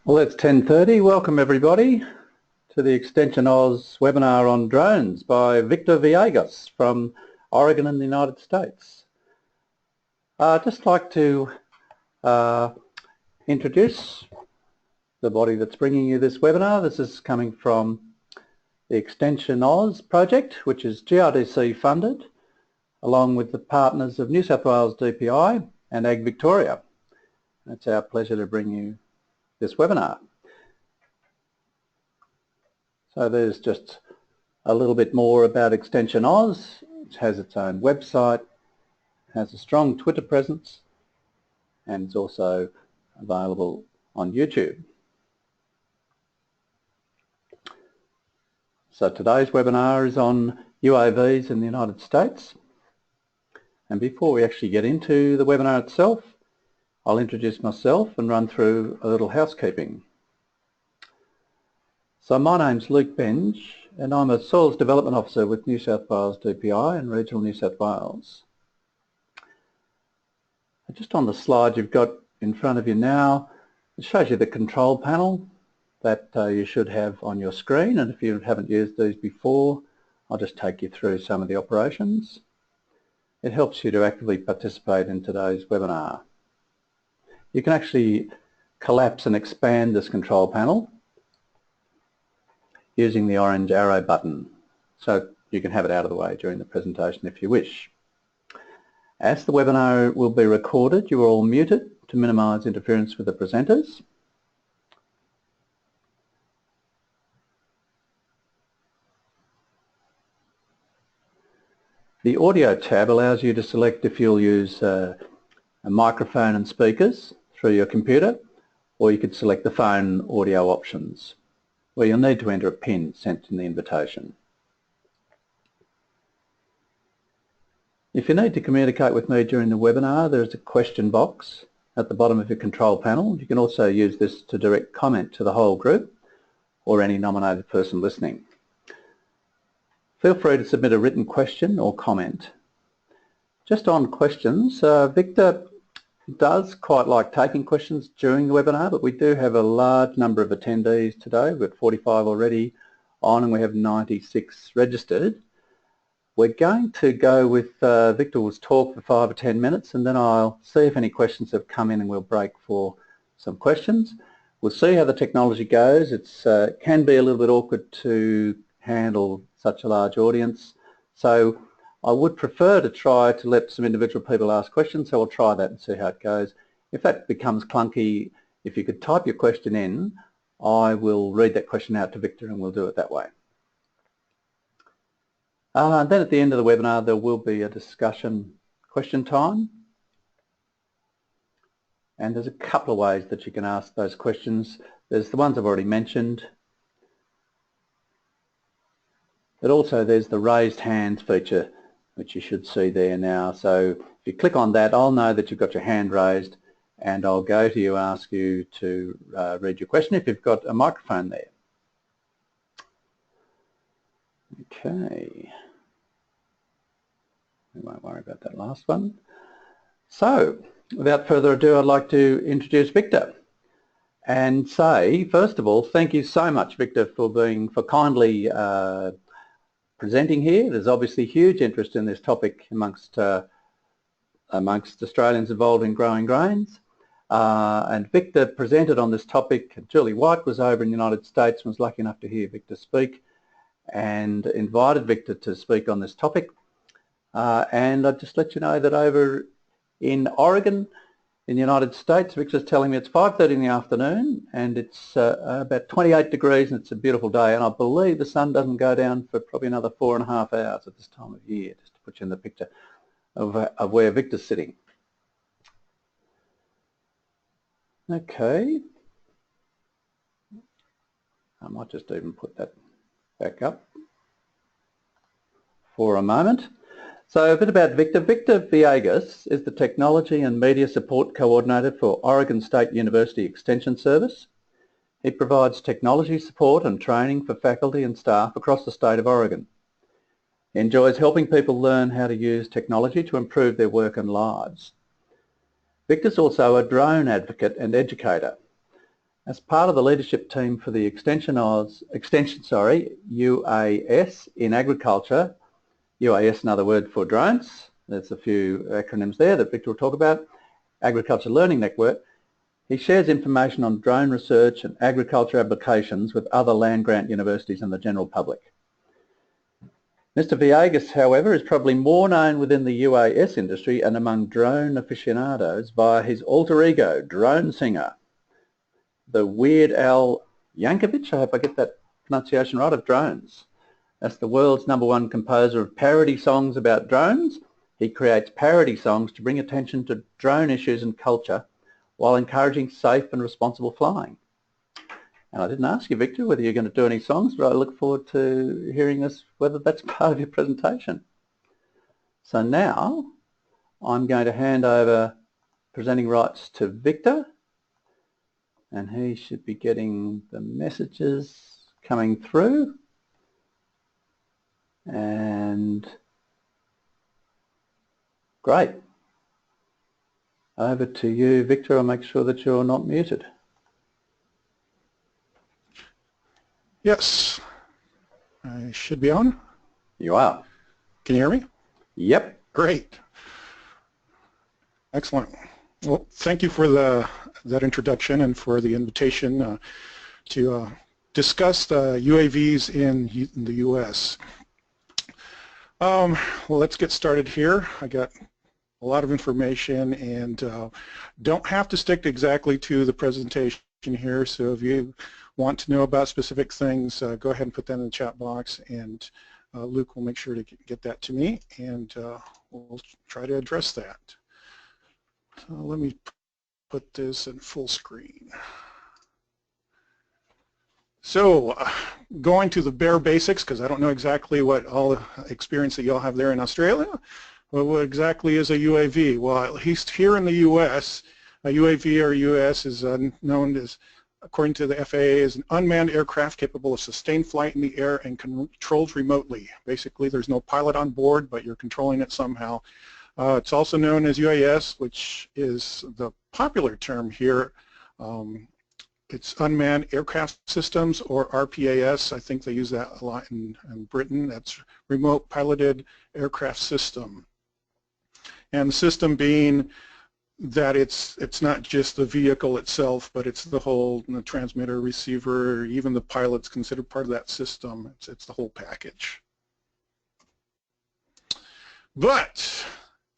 Well, it's 10:30. Welcome everybody to the Extension Oz webinar on drones by Victor Villegas from Oregon in the United States. I'd just like to introduce the body that's bringing you this webinar. This is coming from the Extension Oz project, which is GRDC funded, along with the partners of New South Wales DPI and Ag Victoria. It's our pleasure to bring you this webinar. So there's just a little bit more about Extension Oz. It has its own website, has a strong Twitter presence, and it's also available on YouTube. So today's webinar is on UAVs in the United States. And before we actually get into the webinar itself, I'll introduce myself and run through a little housekeeping. So my name's Luke Benge and I'm a Soils Development Officer with New South Wales DPI and Regional New South Wales. Just on the slide you've got in front of you now, it shows you the control panel that you should have on your screen, and if you haven't used these before, I'll just take you through some of the operations. It helps you to actively participate in today's webinar. You can actually collapse and expand this control panel using the orange arrow button, so you can have it out of the way during the presentation if you wish. As the webinar will be recorded, you are all muted to minimise interference with the presenters. The audio tab allows you to select if you'll use a microphone and speakers through your computer, or you could select the phone audio options, where you'll need to enter a PIN sent in the invitation. If you need to communicate with me during the webinar, there is a question box at the bottom of your control panel. You can also use this to direct comment to the whole group or any nominated person listening. Feel free to submit a written question or comment. Just on questions, Victor does quite like taking questions during the webinar, but we do have a large number of attendees today. We've got 45 already on and we have 96 registered. We're going to go with Victor's talk for 5 or 10 minutes, and then I'll see if any questions have come in and we'll break for some questions. We'll see how the technology goes. It can be a little bit awkward to handle such a large audience, so I would prefer to try to let some individual people ask questions, so I'll try that and see how it goes. If that becomes clunky, if you could type your question in, I will read that question out to Victor and we'll do it that way. Then at the end of the webinar there will be a discussion question time, and there's a couple of ways that you can ask those questions. There's the ones I've already mentioned, but also there's the raised hands feature, which you should see there now. So if you click on that, I'll know that you've got your hand raised and I'll go to you, ask you to read your question if you've got a microphone there. Okay, we won't worry about that last one. So without further ado, I'd like to introduce Victor and say, first of all, thank you so much, Victor, for kindly presenting here. There's obviously huge interest in this topic amongst Australians involved in growing grains. And Victor presented on this topic. Julie White was over in the United States and was lucky enough to hear Victor speak and invited Victor to speak on this topic. And I'd just let you know that over in Oregon in the United States, Victor's telling me it's 5:30 in the afternoon and it's about 28 degrees and it's a beautiful day, and I believe the sun doesn't go down for probably another 4.5 hours at this time of year, just to put you in the picture of where Victor's sitting. Okay, I might just even put that back up for a moment. So a bit about Victor. Victor Villegas is the Technology and Media Support Coordinator for Oregon State University Extension Service. He provides technology support and training for faculty and staff across the state of Oregon. He enjoys helping people learn how to use technology to improve their work and lives. Victor's also a drone advocate and educator. As part of the leadership team for the extension UAS in agriculture, UAS another word for drones, there's a few acronyms there that Victor will talk about, Agriculture Learning Network, he shares information on drone research and agriculture applications with other land-grant universities and the general public. Mr. Villegas, however, is probably more known within the UAS industry and among drone aficionados via his alter ego, Drone Singer, the Weird Al Yankovic, I hope I get that pronunciation right, of drones. As the world's #1 composer of parody songs about drones, he creates parody songs to bring attention to drone issues and culture while encouraging safe and responsible flying. And I didn't ask you, Victor, whether you're going to do any songs, but I look forward to hearing this, whether that's part of your presentation. So now I'm going to hand over presenting rights to Victor, and he should be getting the messages coming through. And great. Over to you, Victor. I'll make sure that you're not muted. Yes, I should be on. You are. Can you hear me? Yep. Great. Excellent. Well, thank you for that introduction and for the invitation to discuss the UAVs in the U.S. Well, let's get started here. I got a lot of information and don't have to stick exactly to the presentation here, so if you want to know about specific things, go ahead and put that in the chat box, and Luke will make sure to get that to me, and we'll try to address that. So let me put this in full screen. So going to the bare basics, because I don't know exactly what all the experience that y'all have there in Australia. Well, what exactly is a UAV? Well, at least here in the U.S., a UAV or UAS is known as, according to the FAA, is an unmanned aircraft capable of sustained flight in the air and controlled remotely. Basically, there's no pilot on board, but you're controlling it somehow. It's also known as UAS, which is the popular term here. It's unmanned aircraft systems, or RPAS. I think they use that a lot in Britain. That's remote piloted aircraft system. And the system being that it's not just the vehicle itself, but it's the whole transmitter, receiver, even the pilot's considered part of that system. It's the whole package. But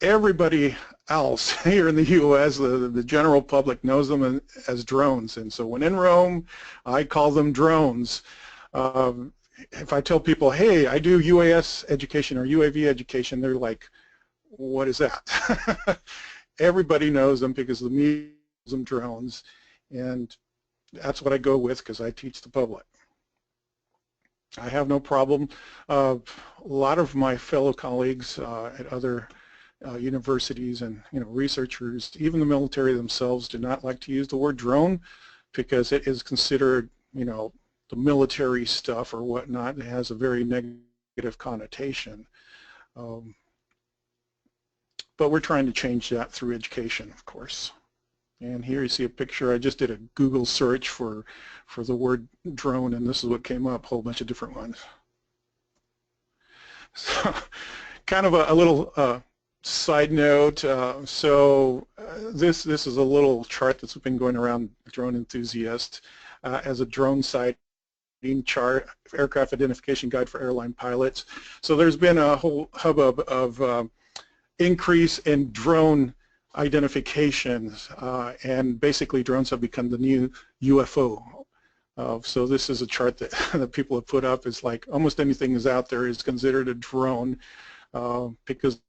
everybody else here in the U.S., the general public knows them as drones, and so when in Rome, I call them drones. If I tell people, hey, I do UAS education or UAV education, they're like, what is that? Everybody knows them because the media calls them drones, and that's what I go with because I teach the public. I have no problem. A lot of my fellow colleagues at other universities and researchers, even the military themselves, do not like to use the word drone because it is considered, the military stuff or whatnot. It has a very negative connotation. But we're trying to change that through education, of course. And here you see a picture. I just did a Google search for the word drone, and this is what came up, a whole bunch of different ones. So, kind of a little side note. This is a little chart that's been going around drone enthusiasts as a drone sighting chart, aircraft identification guide for airline pilots. So there's been a whole hubbub of increase in drone identifications, and basically drones have become the new UFO. So this is a chart that, that people have put up. It's like almost anything is out there is considered a drone because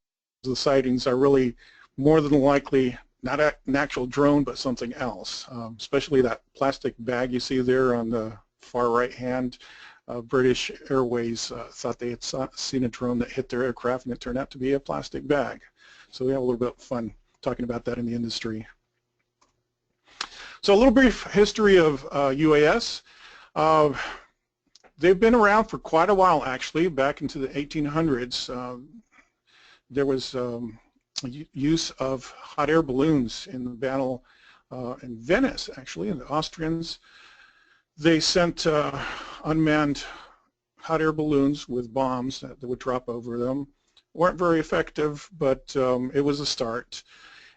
the sightings are really more than likely not an actual drone but something else, especially that plastic bag you see there on the far right hand. British Airways thought they had seen a drone that hit their aircraft, and it turned out to be a plastic bag. So we have a little bit of fun talking about that in the industry. So a little brief history of UAS. They've been around for quite a while, actually. Back into the 1800s, there was use of hot air balloons in the Battle in Venice, actually, and the Austrians. They sent unmanned hot air balloons with bombs that would drop over them. Weren't very effective, but it was a start.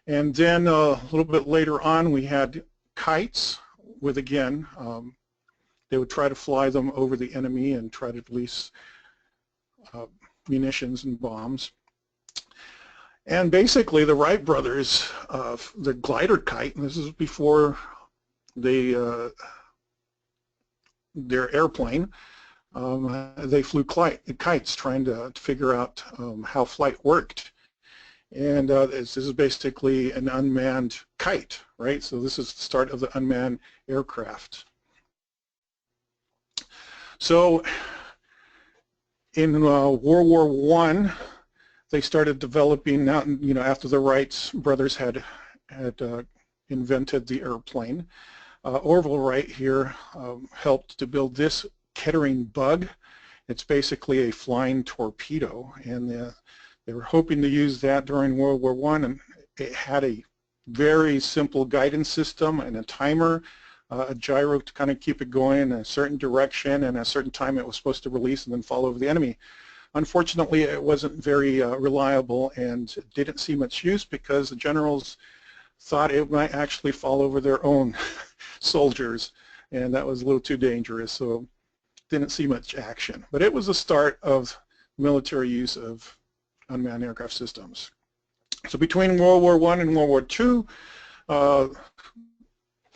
And then a little bit later on, we had kites with, again, they would try to fly them over the enemy and try to release munitions and bombs. And basically, the Wright brothers, the glider kite, and this is before their airplane, they flew kites trying to figure out how flight worked. And this is basically an unmanned kite, right? So this is the start of the unmanned aircraft. So in World War I, they started developing, now, you know, after the Wright brothers had invented the airplane. Orville Wright here helped to build this Kettering Bug. It's basically a flying torpedo, and they were hoping to use that during World War I, and it had a very simple guidance system and a timer, a gyro to kind of keep it going in a certain direction, and at a certain time it was supposed to release and then fall over the enemy. Unfortunately, it wasn't very reliable and didn't see much use because the generals thought it might actually fall over their own soldiers, and that was a little too dangerous, so didn't see much action. But it was the start of military use of unmanned aircraft systems. So between World War I and World War II,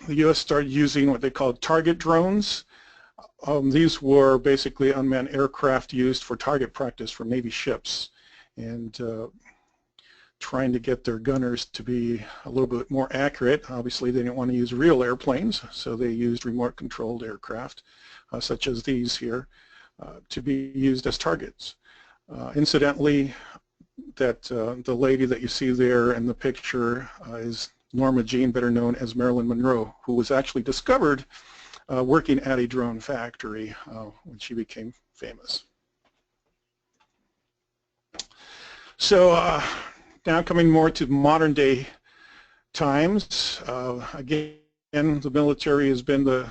the U.S. started using what they called target drones. These were basically unmanned aircraft used for target practice for Navy ships, and trying to get their gunners to be a little bit more accurate. Obviously, they didn't want to use real airplanes, so they used remote-controlled aircraft, such as these here, to be used as targets. Incidentally, that the lady that you see there in the picture is Norma Jean, better known as Marilyn Monroe, who was actually discovered working at a drone factory when she became famous. So now coming more to modern day times, again, the military has been the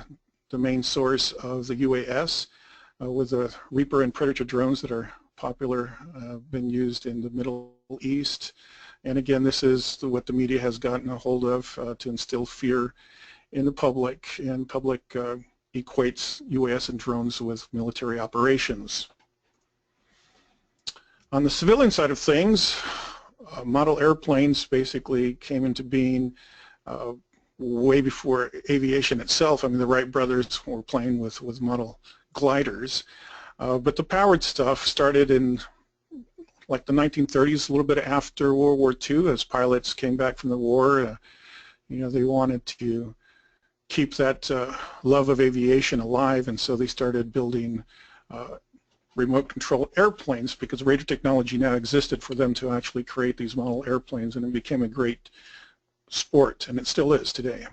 main source of the UAS with the Reaper and Predator drones that are popular, been used in the Middle East. And again, this is what the media has gotten a hold of to instill fear in the public, and public equates UAS and drones with military operations. On the civilian side of things, model airplanes basically came into being way before aviation itself. I mean, the Wright brothers were playing with model gliders, but the powered stuff started in like the 1930s, a little bit after World War II, as pilots came back from the war. You know, they wanted to keep that love of aviation alive, and so they started building remote control airplanes, because radio technology now existed for them to actually create these model airplanes, and it became a great sport, and it still is today.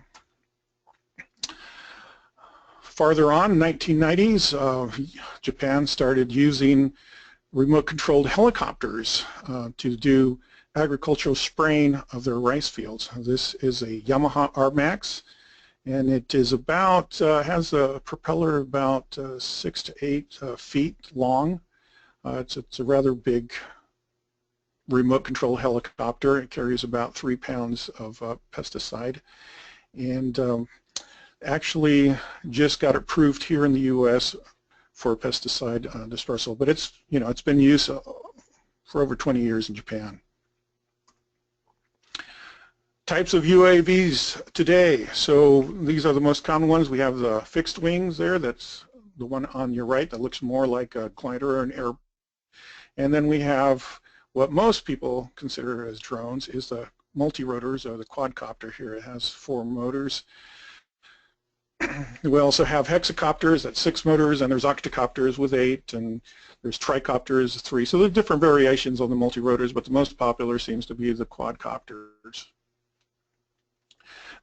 Farther on, 1990s, Japan started using remote controlled helicopters to do agricultural spraying of their rice fields. This is a Yamaha R-Max, and it is about, has a propeller about 6 to 8 feet long. It's a rather big remote control helicopter. It carries about 3 pounds of pesticide, and actually just got approved here in the U.S. for pesticide dispersal. But it's, you know, it's been used for over 20 years in Japan. Types of UAVs today. So these are the most common ones. We have the fixed wings there. That's the one on your right that looks more like a glider or an air. And then we have what most people consider as drones is the multi-rotors, or the quadcopter here. It has 4 motors. We also have hexacopters, that's 6 motors, and there's octocopters with 8, and there's tricopters, 3. So there are different variations on the multi-rotors, but the most popular seems to be the quadcopters.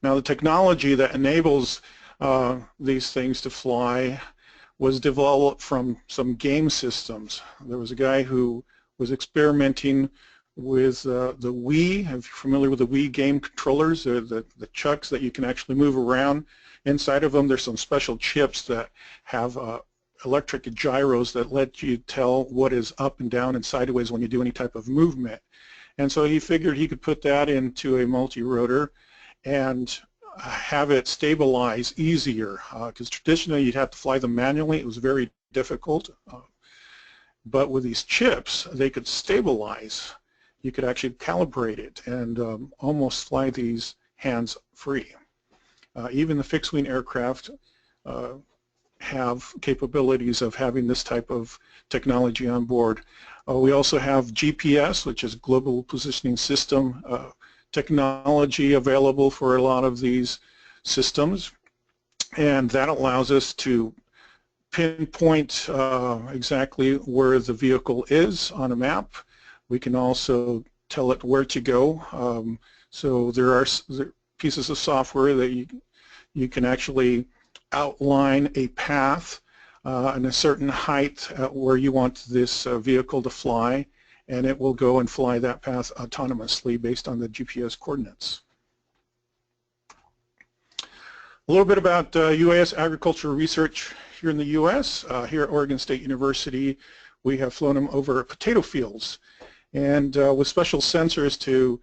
Now, the technology that enables these things to fly was developed from some game systems. There was a guy who was experimenting with the Wii. If you're familiar with the Wii game controllers, they're the chucks that you can actually move around. Inside of them there's some special chips that have electric gyros that let you tell what is up and down and sideways when you do any type of movement. And so he figured he could put that into a multi-rotor and have it stabilize easier, because traditionally you'd have to fly them manually. It was very difficult. But with these chips, they could stabilize. You could actually calibrate it and almost fly these hands-free. Even the fixed-wing aircraft have capabilities of having this type of technology on board. We also have GPS, which is Global Positioning System technology available for a lot of these systems, and that allows us to pinpoint exactly where the vehicle is on a map. We can also tell it where to go. So there are pieces of software that you can actually outline a path and a certain height at where you want this vehicle to fly, and it will go and fly that path autonomously based on the GPS coordinates. A little bit about UAS Agriculture Research here in the U.S. Here at Oregon State University, we have flown them over potato fields, and with special sensors to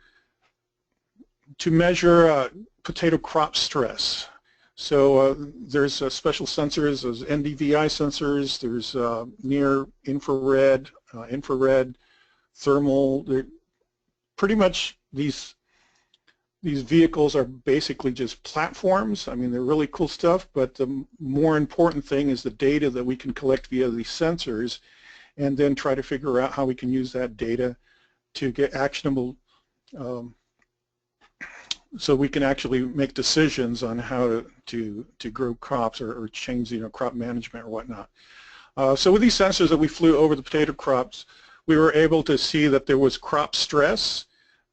measure potato crop stress. So there's special sensors, there's NDVI sensors, there's near infrared, infrared, thermal. Pretty much these vehicles are basically just platforms. I mean, they're really cool stuff, but the more important thing is the data that we can collect via these sensors, and then try to figure out how we can use that data to get actionable, so we can actually make decisions on how to grow crops or change crop management or whatnot. So with these sensors that we flew over the potato crops, we were able to see that there was crop stress.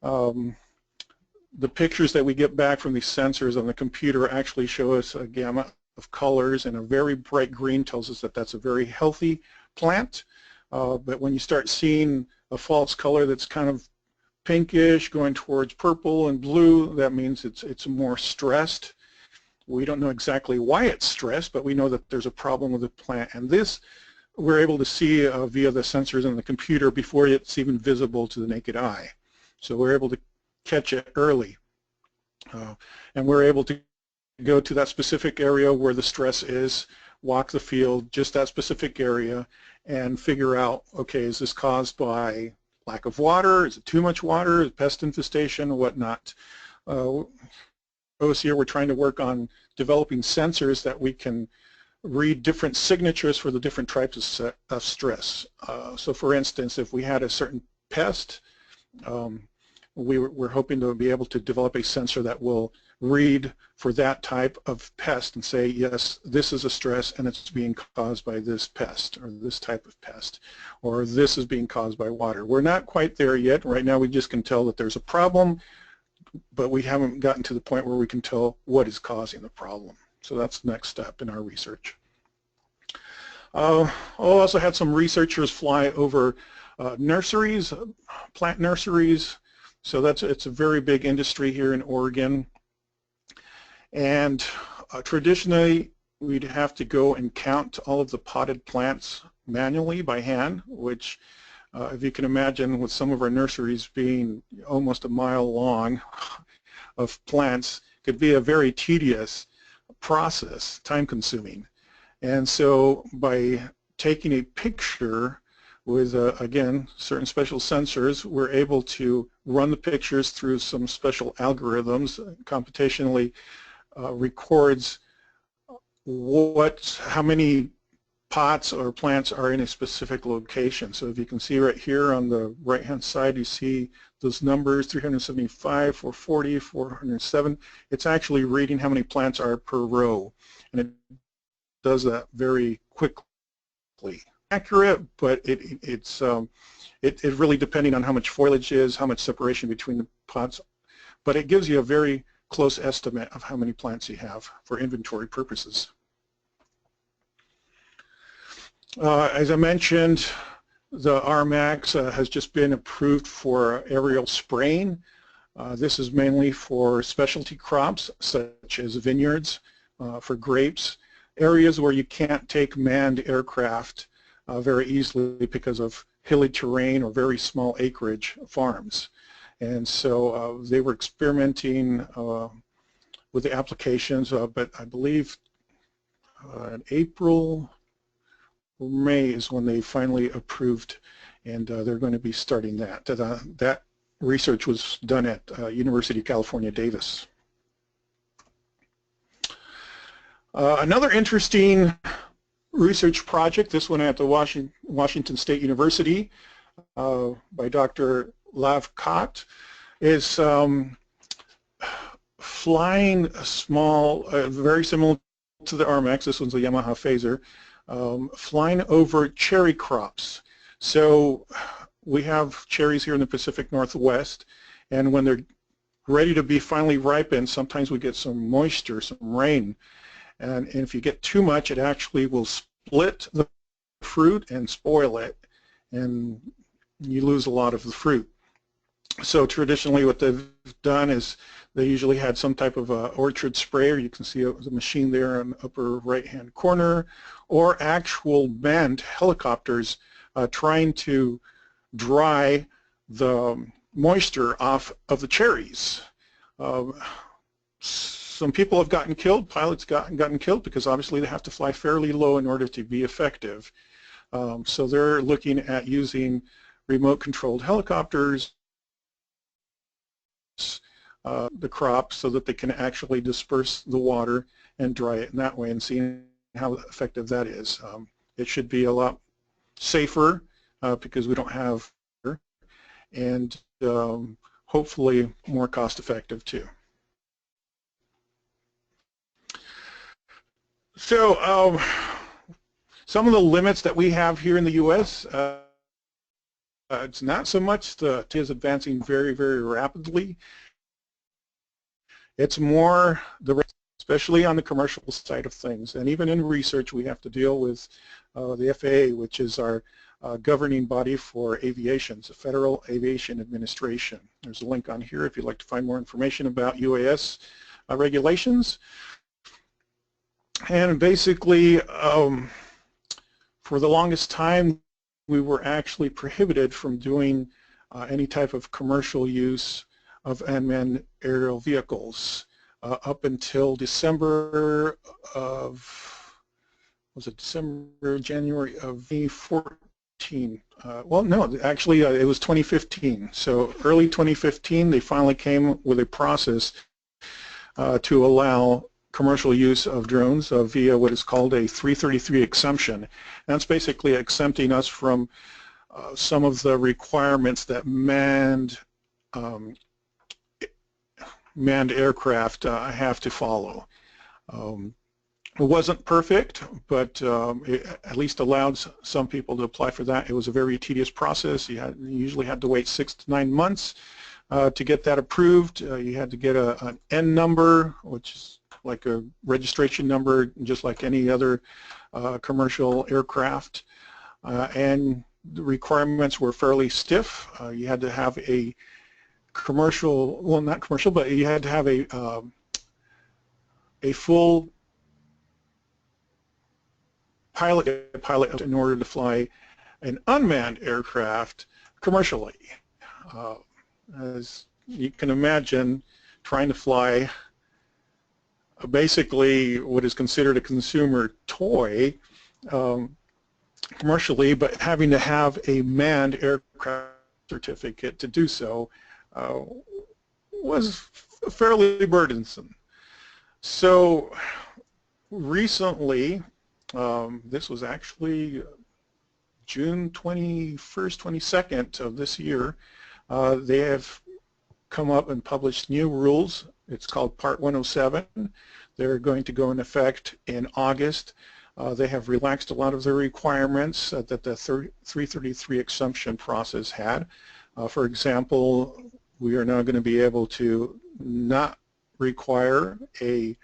The pictures that we get back from these sensors on the computer actually show us a gamut of colors, and a very bright green tells us that that's a very healthy plant. But when you start seeing a false color that's kind of pinkish going towards purple and blue, that means it's more stressed. We don't know exactly why it's stressed, but we know that there's a problem with the plant, and this we're able to see via the sensors in the computer before it's even visible to the naked eye. So we're able to catch it early, and we're able to go to that specific area where the stress is, walk the field, just that specific area, and figure out, okay, is this caused by lack of water? Is it too much water? Is it pest infestation or whatnot? Here we're trying to work on developing sensors that we can read different signatures for the different types of stress. So for instance, if we had a certain pest, we're hoping to be able to develop a sensor that will read for that type of pest and say, yes, this is a stress and it's being caused by this pest or this type of pest, or this is being caused by water. We're not quite there yet. Right now we just can tell that there's a problem, but we haven't gotten to the point where we can tell what is causing the problem. So that's the next step in our research. I also had some researchers fly over nurseries, plant nurseries. So it's a very big industry here in Oregon. And traditionally, we'd have to go and count all of the potted plants manually by hand, which, if you can imagine, with some of our nurseries being almost a mile long of plants, could be a very tedious process, time-consuming. And so by taking a picture with, again, certain special sensors, we're able to run the pictures through some special algorithms, computationally records how many pots or plants are in a specific location. So if you can see right here on the right-hand side, you see those numbers, 375, 440, 407. It's actually reading how many plants are per row, and it does that very quickly. Accurate, but it's really depending on how much foliage is, how much separation between the pots, but it gives you a very close estimate of how many plants you have for inventory purposes. As I mentioned, the RMAX has just been approved for aerial spraying. This is mainly for specialty crops such as vineyards, for grapes, areas where you can't take manned aircraft very easily because of hilly terrain or very small acreage farms. And so they were experimenting with the applications, but I believe in April or May is when they finally approved, and they're going to be starting that. That research was done at University of California, Davis. Another interesting research project, this one at the Washington State University by Dr. Lavcott, is flying a small, very similar to the RMAX, this one's a Yamaha Phaser, flying over cherry crops. So we have cherries here in the Pacific Northwest, and when they're ready to be finally ripened, sometimes we get some moisture, some rain, and if you get too much, it actually will split the fruit and spoil it, and you lose a lot of the fruit. So traditionally what they've done is they usually had some type of orchard sprayer. You can see the machine there in the upper right-hand corner, or actual manned helicopters trying to dry the moisture off of the cherries. Some people have gotten killed, pilots gotten killed, because obviously they have to fly fairly low in order to be effective. So they're looking at using remote-controlled helicopters, the crop, so that they can actually disperse the water and dry it in that way, and seeing how effective that is. It should be a lot safer because we don't have, and hopefully more cost-effective too. So some of the limits that we have here in the U.S., it's not so much the is advancing very, very rapidly. It's more the, especially on the commercial side of things, and even in research we have to deal with the FAA, which is our governing body for aviation, the Federal Aviation Administration. There's a link on here if you'd like to find more information about UAS regulations. And basically, for the longest time, we were actually prohibited from doing any type of commercial use of unmanned aerial vehicles up until December of, was it December, January of 2014? Well, no, actually it was 2015. So early 2015, they finally came with a process to allow commercial use of drones via what is called a 333 exemption. And that's basically exempting us from some of the requirements that manned aircraft have to follow. It wasn't perfect, but it at least allowed some people to apply for that. It was a very tedious process. You usually had to wait 6 to 9 months to get that approved. You had to get an N number, which is like a registration number, just like any other commercial aircraft. And the requirements were fairly stiff. You had to have a commercial, well, not commercial, but you had to have a full pilot in order to fly an unmanned aircraft commercially. As you can imagine, trying to fly basically what is considered a consumer toy commercially, but having to have a manned aircraft certificate to do so was fairly burdensome. So recently, this was actually June 21st, 22nd of this year, they have come up and published new rules. It's called Part 107. They're going to go in effect in August. They have relaxed a lot of the requirements that the 333 exemption process had. For example, we are now going to be able to not require a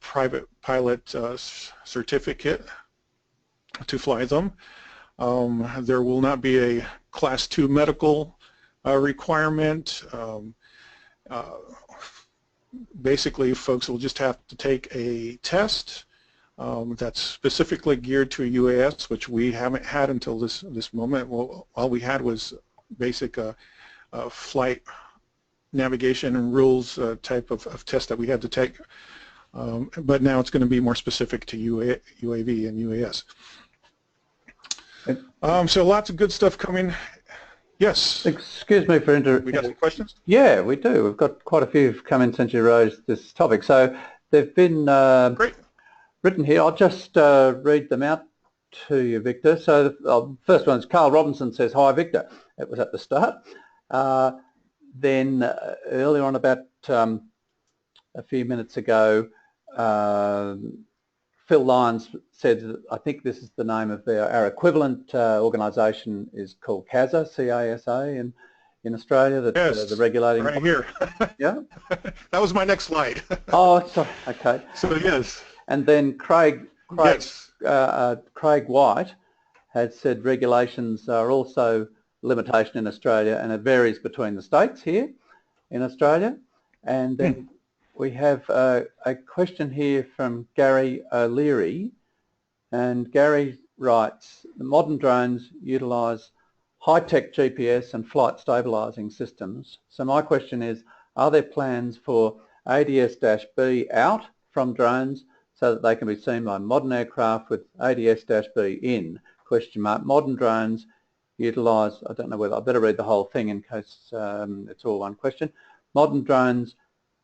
private pilot certificate to fly them. There will not be a Class 2 medical requirement. Basically, folks will just have to take a test that's specifically geared to a UAS, which we haven't had until this moment. Well, all we had was basic flight navigation and rules type of test that we had to take, but now it's going to be more specific to UAV and UAS. So lots of good stuff coming. Yes. Excuse me for We got some questions? Yeah, we do. We've got quite a few come in since you raised this topic. So they've been written here. I'll just read them out to you, Victor. So the first one is Carl Robinson says, "Hi, Victor." It was at the start. Then earlier on, about a few minutes ago, Phil Lyons said, I think this is the name of our equivalent organisation is called CASA, C-A-S-A in Australia. That, yes, the regulating. Right here. Yeah. That was my next slide. Oh, sorry. Okay. So yes. And then Craig Yes. Craig White had said regulations are also limitation in Australia, and it varies between the states here in Australia. And then we have a question here from Gary O'Leary, and Gary writes, the modern drones utilise high-tech GPS and flight stabilising systems. So my question is, are there plans for ADS-B out from drones so that they can be seen by modern aircraft with ADS-B in? Question mark. Modern drones utilise, I don't know whether, I better read the whole thing in case it's all one question. Modern drones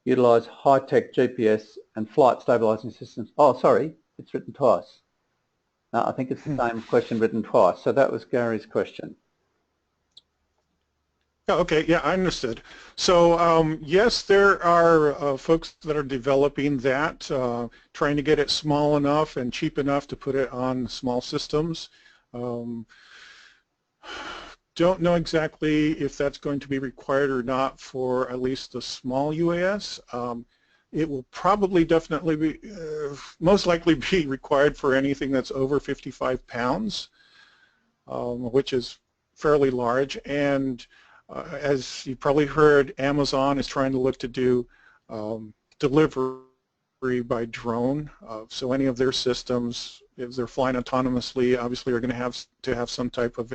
utilise high-tech GPS and flight stabilising systems. Oh, sorry, it's written twice. No, I think it's the same question written twice. So that was Gary's question. Okay, yeah, I understood. So yes, there are folks that are developing that, trying to get it small enough and cheap enough to put it on small systems. Don't know exactly if that's going to be required or not for at least the small UAS. It will probably definitely be, most likely be required for anything that's over 55 pounds, which is fairly large. And as you probably heard, Amazon is trying to look to do delivery by drone. So any of their systems, if they're flying autonomously, obviously are going to have some type of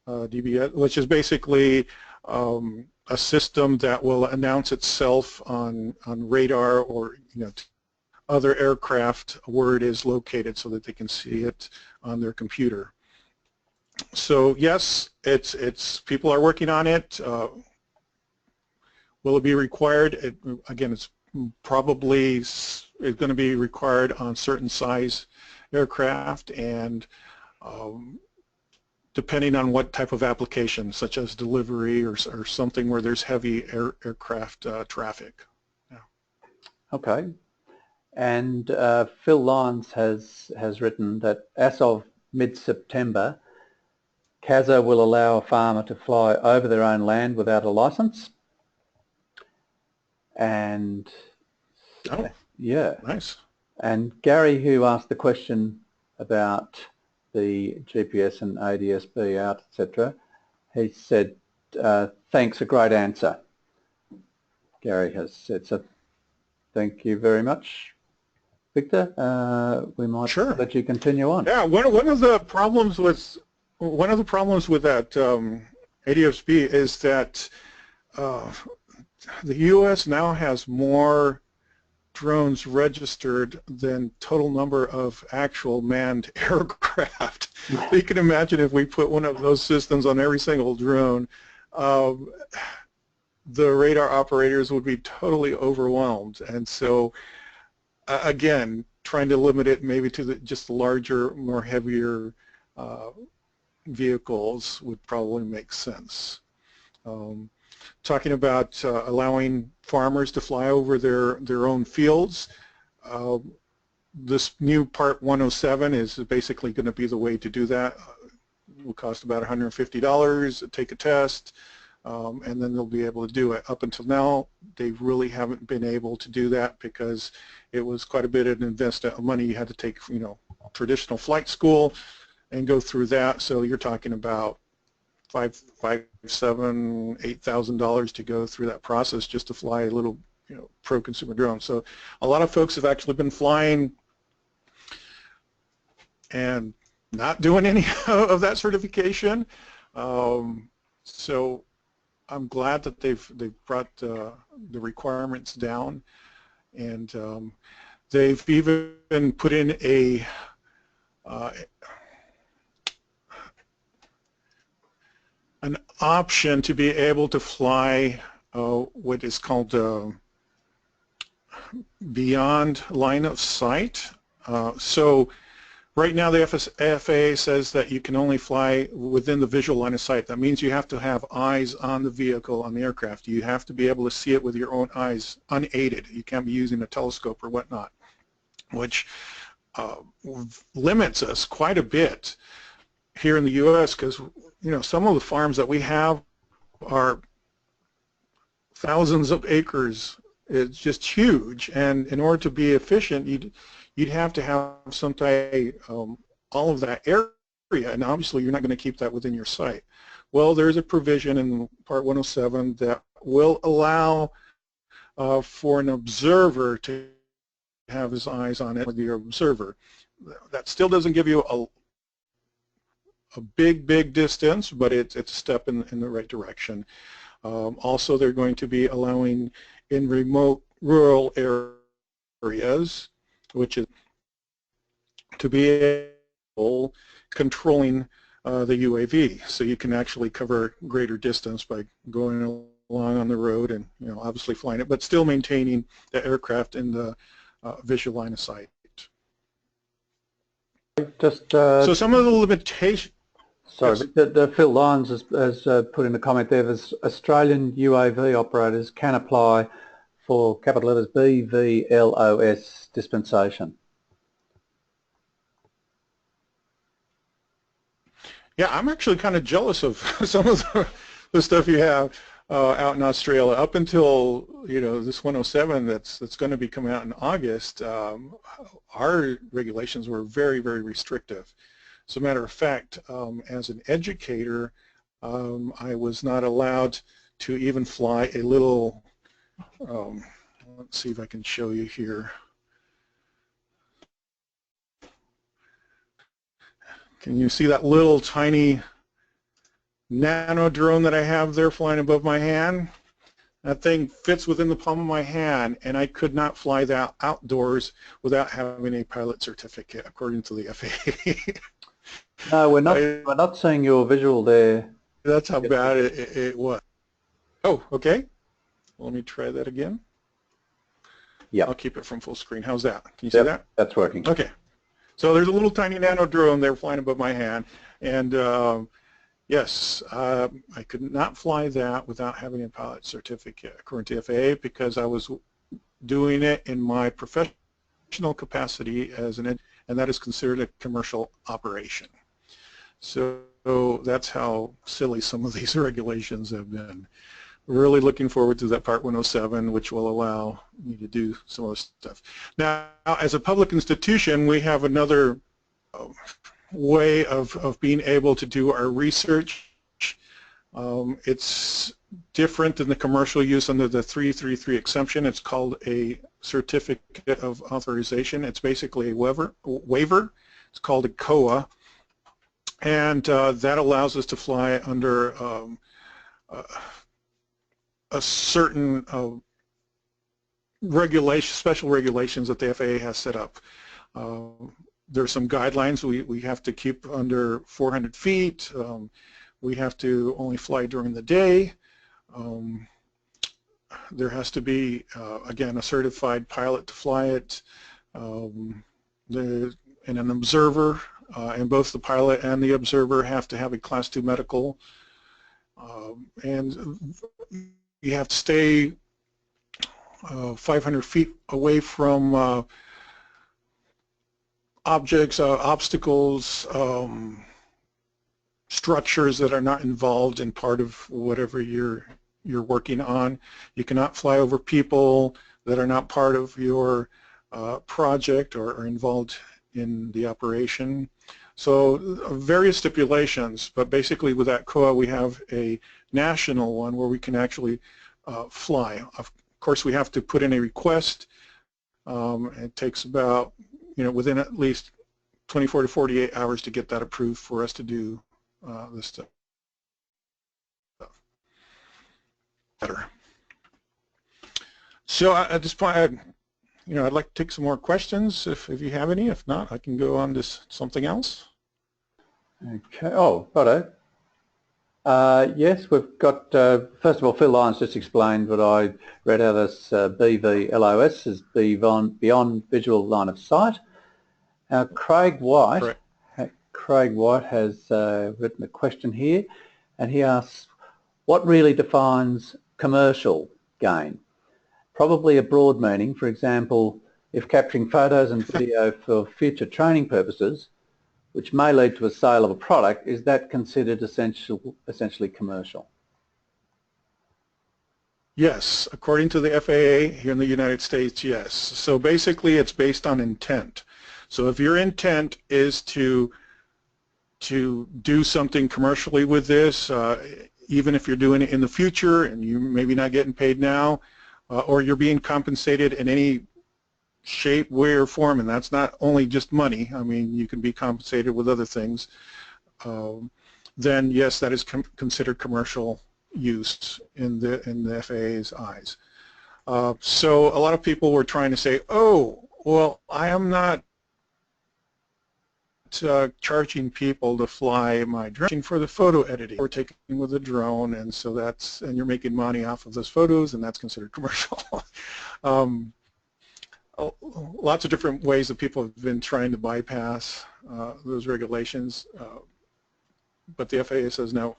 DBS, which is basically a system that will announce itself on radar or other aircraft where it is located so that they can see it on their computer. So yes, it's people are working on it. Will it be required? Again, it's probably going to be required on certain size aircraft, and depending on what type of application, such as delivery or something where there's heavy aircraft traffic. Yeah. Okay. And Phil Lyons has written that as of mid-September, CASA will allow a farmer to fly over their own land without a licence. And yeah, nice. And Gary, who asked the question about the GPS and ADS-B out, etc., he said, thanks, a great answer. Gary has said, so thank you very much, Victor. We might let you continue on. Yeah, one of the problems with that ADS-B is that the U.S. now has more drones registered than total number of actual manned aircraft. You can imagine if we put one of those systems on every single drone, the radar operators would be totally overwhelmed. And so, again, trying to limit it maybe to just the larger, more heavier vehicles would probably make sense. Talking about allowing farmers to fly over their own fields, this new Part 107 is basically going to be the way to do that. It will cost about $150, take a test, and then they'll be able to do it. Up until now, they really haven't been able to do that because it was quite a bit of an investment of money. You had to take, traditional flight school, and go through that. So you're talking about $8,000 to go through that process just to fly a little, pro-consumer drone. So a lot of folks have actually been flying and not doing any of that certification. So I'm glad that they've brought the requirements down, and they've even put in an option to be able to fly what is called beyond line of sight. So right now the FAA says that you can only fly within the visual line of sight. That means you have to have eyes on the vehicle, on the aircraft. You have to be able to see it with your own eyes, unaided. You can't be using a telescope or whatnot, which limits us quite a bit here in the U.S. because, some of the farms that we have are thousands of acres. It's just huge, and in order to be efficient, you'd have to have some type all of that area, and obviously you're not going to keep that within your site. Well, there's a provision in Part 107 that will allow for an observer to have his eyes on it with your observer. That still doesn't give you a big distance, but it's a step in the right direction. Also, they're going to be allowing in remote rural areas, which is to be able controlling the UAV, so you can actually cover greater distance by going along on the road and obviously flying it, but still maintaining the aircraft in the visual line of sight. Just so some of the limitations. Sorry, Yes. but Phil Lyons has put in a comment there. There's Australian UAV operators can apply for capital letters BVLOS dispensation. Yeah, I'm actually kind of jealous of some of the stuff you have out in Australia. Up until this 107 that's going to be coming out in August, our regulations were very restrictive. As a matter of fact, as an educator, I was not allowed to even fly a little, let's see if I can show you here. Can you see that little tiny nano drone that I have there flying above my hand? That thing fits within the palm of my hand, and I could not fly that outdoors without having a pilot certificate, according to the FAA. No, we're not seeing your visual there. That's how bad it was. Oh, okay. Let me try that again. Yeah. I'll keep it from full screen. How's that? Can you see that? That's working. Okay. So there's a little tiny nano drone there flying above my hand, and yes, I could not fly that without having a pilot certificate, according to FAA, because I was doing it in my professional capacity as and that is considered a commercial operation. So that's how silly some of these regulations have been. Really looking forward to that Part 107, which will allow me to do some of this stuff. Now, as a public institution, we have another way of being able to do our research. It's different than the commercial use under the 333 exemption. It's called a certificate of authorization. It's basically a waiver. It's called a COA, and that allows us to fly under a certain special regulations that the FAA has set up. There are some guidelines we have to keep under 400 feet. We have to only fly during the day. There has to be, again, a certified pilot to fly it, and an observer, and both the pilot and the observer have to have a Class 2 medical, and you have to stay 500 feet away from objects, obstacles, structures that are not involved in part of whatever you're working on. You cannot fly over people that are not part of your project or are involved in the operation. So various stipulations, but basically with that COA we have a national one where we can actually fly. Of course we have to put in a request. It takes about, within at least 24 to 48 hours to get that approved for us to do this stuff. Better. So at this point, I'd like to take some more questions if you have any. If not, I can go on to something else. Okay. Oh, righto. Yes, we've got, first of all, Phil Lyons just explained what I read out as BVLOS, is Beyond Visual Line of Sight. Craig White has written a question here, and he asks, what really defines commercial gain? Probably a broad meaning. For example, if capturing photos and video for future training purposes, which may lead to a sale of a product, is that considered essentially commercial? Yes, according to the FAA here in the United States, yes. So basically it's based on intent. So if your intent is to do something commercially with this, even if you're doing it in the future and you're maybe not getting paid now, or you're being compensated in any shape, way, or form, and that's not only just money, I mean you can be compensated with other things, then yes, that is considered commercial use in the FAA's eyes. So a lot of people were trying to say, oh, well, I am not charging people to fly my drone for the photo editing. We're taking with a drone, and so and you're making money off of those photos, and that's considered commercial. Lots of different ways that people have been trying to bypass those regulations, but the FAA says no.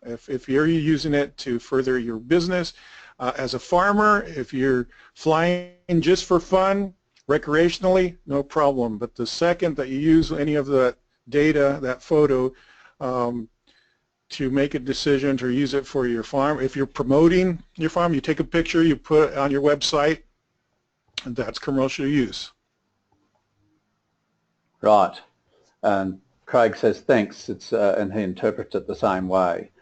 If you're using it to further your business as a farmer, if you're flying just for fun, recreationally, no problem. But the second that you use any of the data, that photo, to make a decision to use it for your farm, if you're promoting your farm, you take a picture, you put it on your website, and that's commercial use. Right. And Craig says thanks, and he interprets it the same way.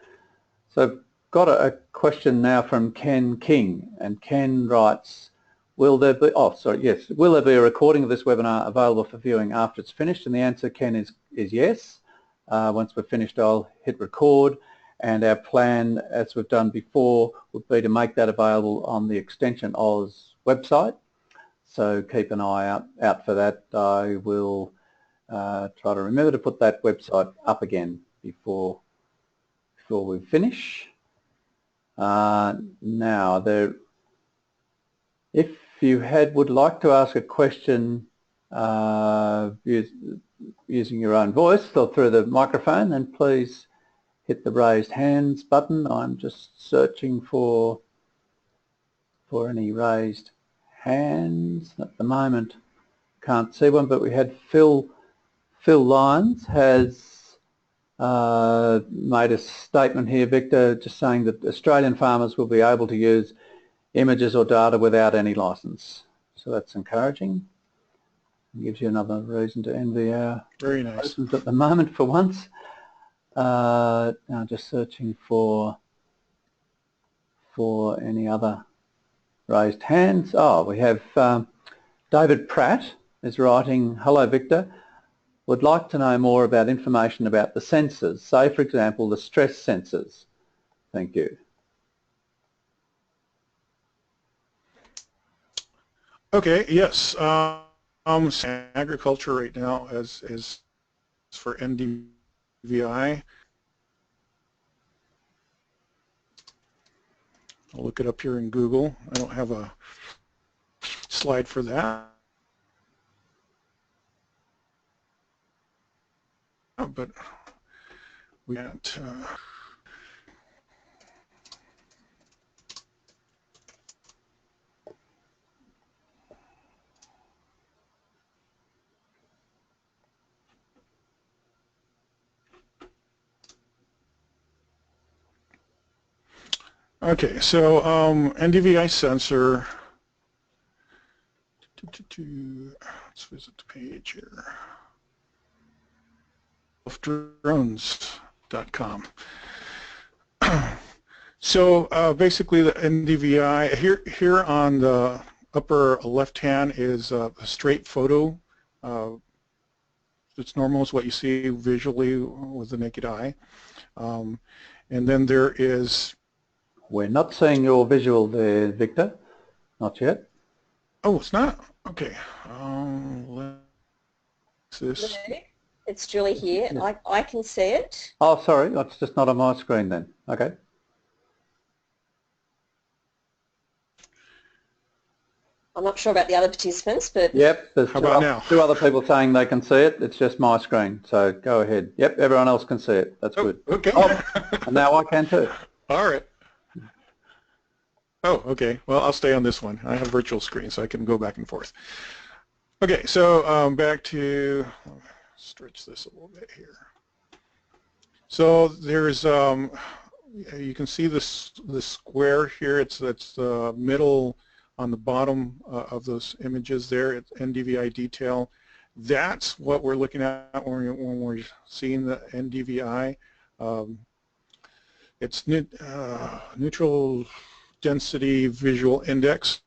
So got a question now from Ken King, and Ken writes, will there be a recording of this webinar available for viewing after it's finished? And the answer, Ken, is yes. Once we're finished, I'll hit record, and our plan, as we've done before, would be to make that available on the Extension Oz website. So keep an eye out for that. I will try to remember to put that website up again before we finish. Now, if you would like to ask a question using your own voice or through the microphone, then please hit the raised hands button. I'm just searching for any raised hands. At the moment, can't see one, but we had Phil Lyons has made a statement here, Victor, just saying that Australian farmers will be able to use images or data without any license. So that's encouraging. It gives you another reason to envy our Very nice at the moment for once. Now just searching for any other raised hands. Oh, we have David Pratt is writing, hello Victor, would like to know more about information about the sensors, say for example the stress sensors. Thank you. Okay, yes. Agriculture right now is for NDVI. I'll look it up here in Google. I don't have a slide for that. But we can't. Okay, so NDVI sensor. Let's visit the page here. drones.com. So basically the NDVI, here on the upper left hand is a straight photo. It's normal, is what you see visually with the naked eye. And then there is... We're not seeing your visual there, Victor. Not yet. Oh, it's not? Okay. This. No, it's Julie here. Yeah. I can see it. Oh, sorry. It's just not on my screen then. Okay. I'm not sure about the other participants, but... Yep, there's How about now? two other people saying they can see it. It's just my screen, so go ahead. Yep, everyone else can see it. That's good. Okay. Oh, and now I can too. All right. Oh, okay. Well, I'll stay on this one. I have virtual screen, so I can go back and forth. Okay, so back to... stretch this a little bit here. So there's... you can see this square here. It's the middle... on the bottom of those images there, it's NDVI detail. That's what we're looking at when we're seeing the NDVI. It's neutral density visual index,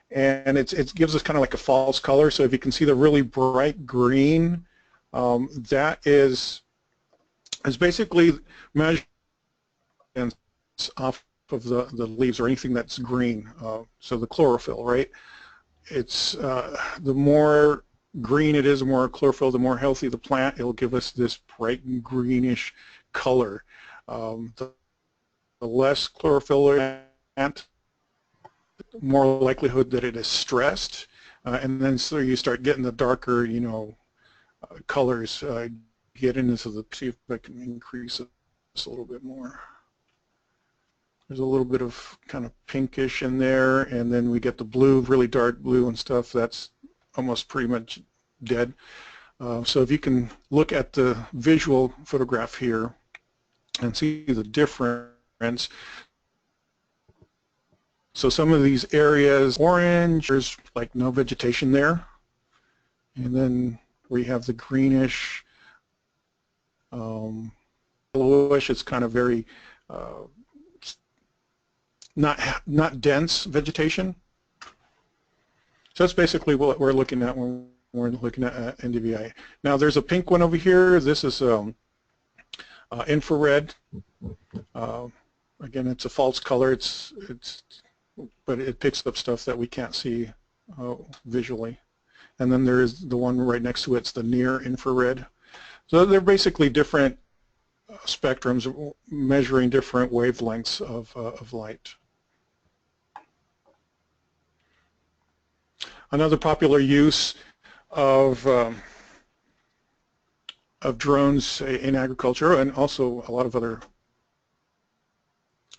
and it gives us kind of like a false color. So if you can see the really bright green, that is basically measured off of the leaves or anything that's green, so the chlorophyll, right? It's the more green it is, the more chlorophyll, the more healthy the plant. It'll give us this bright greenish color. The less chlorophyll plant, more likelihood that it is stressed, and then so you start getting the darker, colors. Get into the, see if I can increase this a little bit more. There's a little bit of kind of pinkish in there, and then we get the blue, really dark blue and stuff. That's almost pretty much dead. So if you can look at the visual photograph here and see the difference. So some of these areas, orange, there's like no vegetation there. And then we have the greenish, bluish, it's kind of very not dense vegetation. So that's basically what we're looking at when we're looking at NDVI. Now there's a pink one over here. This is infrared. Again, it's a false color. But it picks up stuff that we can't see visually. And then there is the one right next to it. It's the near infrared. So they're basically different spectrums measuring different wavelengths of light. Another popular use of drones in agriculture, and also a lot of other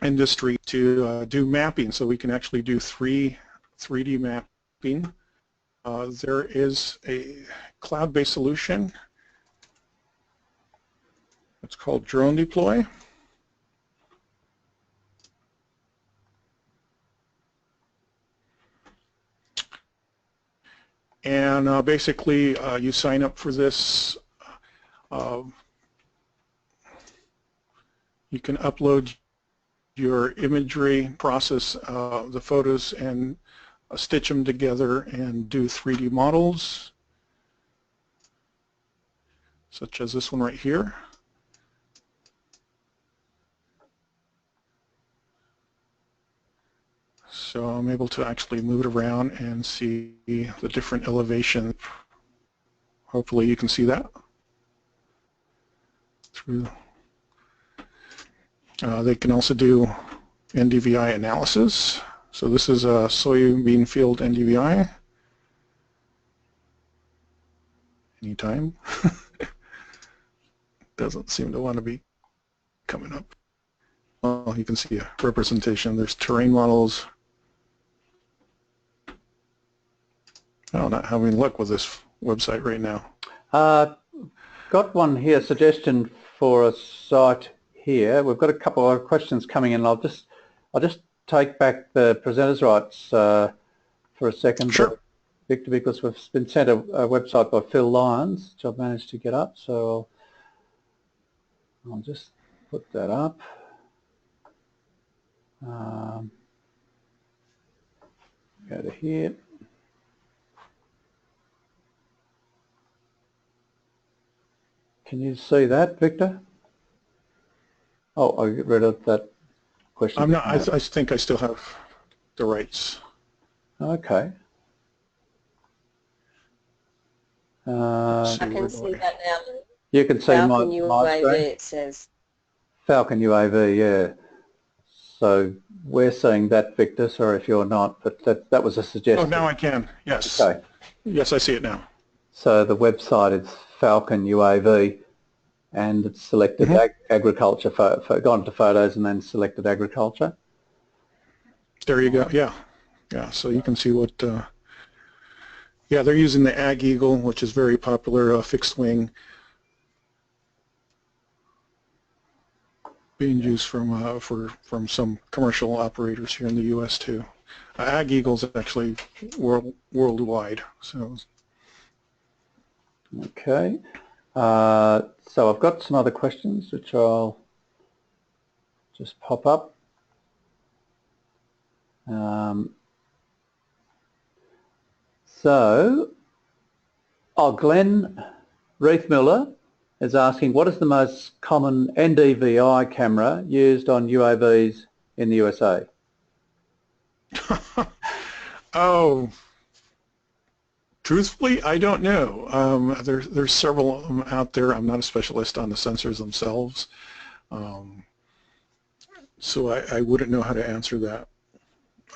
industry, to do mapping, so we can actually do 3D mapping. There is a cloud-based solution. It's called Drone Deploy. And basically, you sign up for this. You can upload your imagery, process the photos, and stitch them together and do 3D models, such as this one right here. So I'm able to actually move it around and see the different elevation. Hopefully you can see that. They can also do NDVI analysis. So this is a soybean field NDVI. Anytime. Doesn't seem to want to be coming up. Well, you can see a representation. There's terrain models. I'm not having luck with this website right now. Got one here, suggestion for a site here. We've got a couple of questions coming in. I'll just take back the presenter's rights for a second. Sure. Victor, because we've been sent a website by Phil Lyons, which I've managed to get up, so I'll just put that up. Go to here. Can you see that, Victor? Oh, I'll get rid of that question. I'm not. I think I still have the rights. Okay. I can see that now. You can see Falcon my UAV, screen. it says. Falcon UAV, yeah. So we're seeing that, Victor. Sorry if you're not, but that was a suggestion. Oh, now I can. Yes. Okay. Yes, I see it now. So the website is Falcon UAV, and it's selected agriculture. Gone to photos and then selected agriculture. There you go. Yeah, yeah. So you can see what. Yeah, they're using the Ag Eagle, which is very popular, fixed wing, being used from some commercial operators here in the U.S. too. Ag Eagle's actually worldwide. So. Okay. So I've got some other questions which I'll just pop up. Glenn Reith-Miller is asking, what is the most common NDVI camera used on UAVs in the USA? Oh, truthfully, I don't know. There's several of them out there. I'm not a specialist on the sensors themselves, so I wouldn't know how to answer that.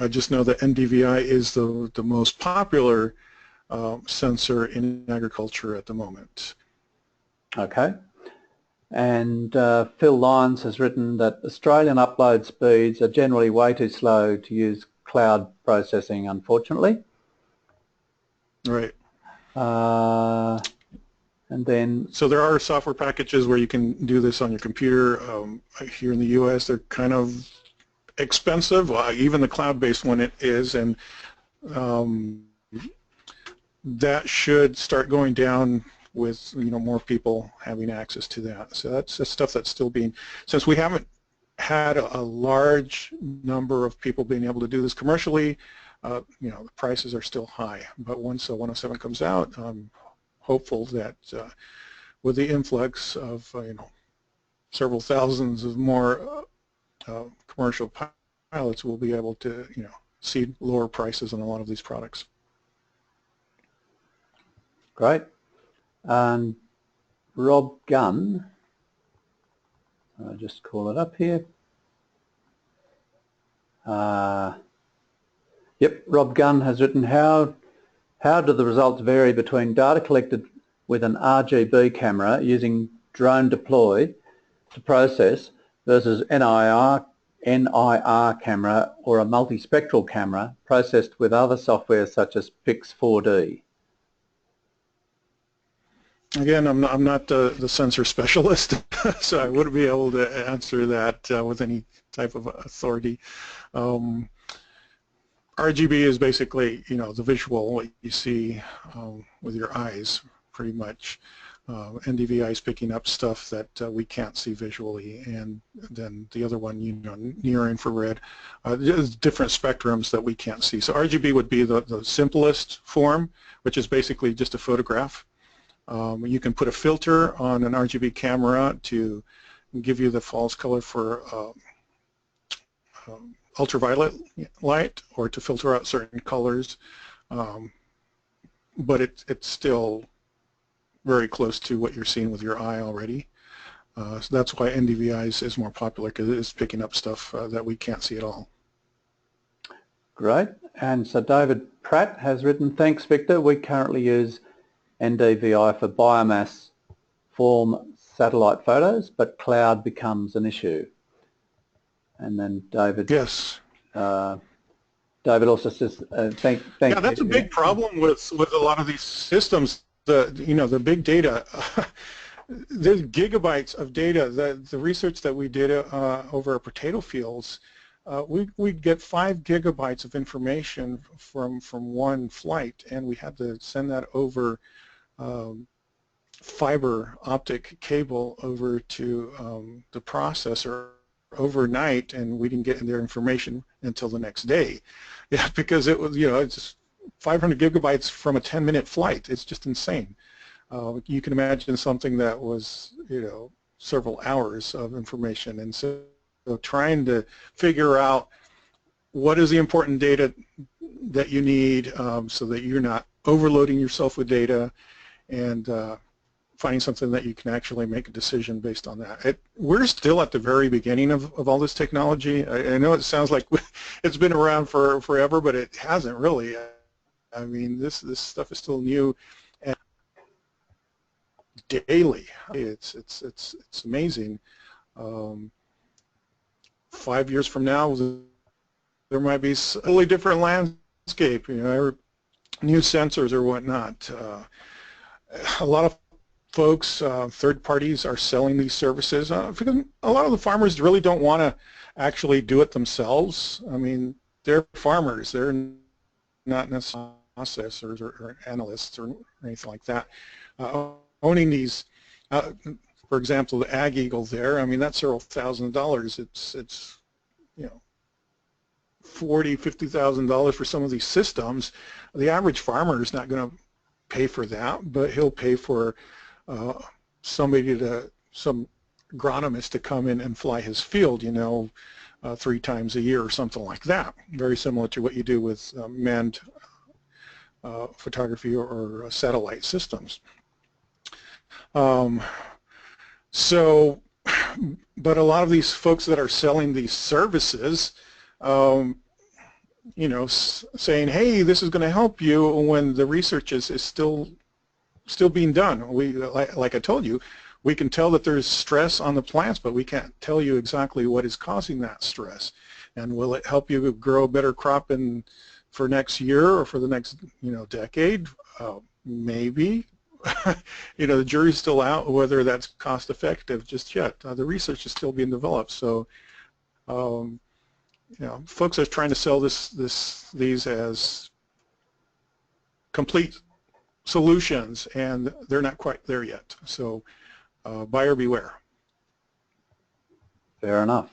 I just know that NDVI is the most popular sensor in agriculture at the moment. Okay. And Phil Lyons has written that Australian upload speeds are generally way too slow to use cloud processing, unfortunately. Right. And then... So there are software packages where you can do this on your computer. Here in the U.S., they're kind of expensive. Even the cloud-based one it is, and that should start going down with more people having access to that. So that's the stuff that's still being, since we haven't had a large number of people being able to do this commercially, the prices are still high. But once 107 comes out, I'm hopeful that with the influx of several thousands of more commercial pilots, we'll be able to see lower prices on a lot of these products. Great. And Rob Gunn, I'll just call it up here. Yep, Rob Gunn has written, how do the results vary between data collected with an RGB camera using drone deployed to process versus NIR camera or a multispectral camera processed with other software such as Pix4D? Again, I'm not the sensor specialist, so I wouldn't be able to answer that with any type of authority. RGB is basically, the visual, what you see with your eyes, pretty much. NDVI is picking up stuff that we can't see visually, and then the other one, near infrared, different spectrums that we can't see. So RGB would be the simplest form, which is basically just a photograph. You can put a filter on an RGB camera to give you the false color for ultraviolet light, or to filter out certain colors, but it's still very close to what you're seeing with your eye already. So that's why NDVI is more popular, because it is picking up stuff that we can't see at all. Great. And so David Pratt has written, thanks Victor, we currently use NDVI for biomass form satellite photos, but cloud becomes an issue. And then David, yes, David also says, thank yeah, that's a big problem with a lot of these systems. The big data, there's gigabytes of data. The research that we did over our potato fields, we'd get 5 gigabytes of information from one flight, and we had to send that over fiber optic cable over to the processor overnight, and we didn't get their information until the next day. Yeah, because it was, it's just 500 gigabytes from a 10-minute flight. It's just insane. You can imagine something that was, several hours of information, and so trying to figure out what is the important data that you need so that you're not overloading yourself with data, and finding something that you can actually make a decision based on that. We're still at the very beginning of all this technology. I know it sounds like it's been around for forever, but it hasn't really. I mean, this stuff is still new and daily. It's amazing. 5 years from now, there might be a totally different landscape, new sensors or whatnot. A lot of folks, third parties, are selling these services because a lot of the farmers really don't want to actually do it themselves. I mean, they're farmers. They're not necessarily processors or analysts or anything like that. Owning these, for example, the Ag Eagle there, I mean, that's several $1,000s. It's $40,000, $50,000 for some of these systems. The average farmer is not going to pay for that, but he'll pay for some agronomist to come in and fly his field, 3 times a year or something like that. Very similar to what you do with manned photography or satellite systems. So, but a lot of these folks that are selling these services, saying, hey, this is going to help you, when the research is still being done. Like I told you, we can tell that there's stress on the plants, but we can't tell you exactly what is causing that stress. And will it help you grow a better crop for next year or for the next decade? Maybe. The jury's still out whether that's cost effective just yet. The research is still being developed. So folks are trying to sell these as complete solutions, and they're not quite there yet. So buyer beware. Fair enough.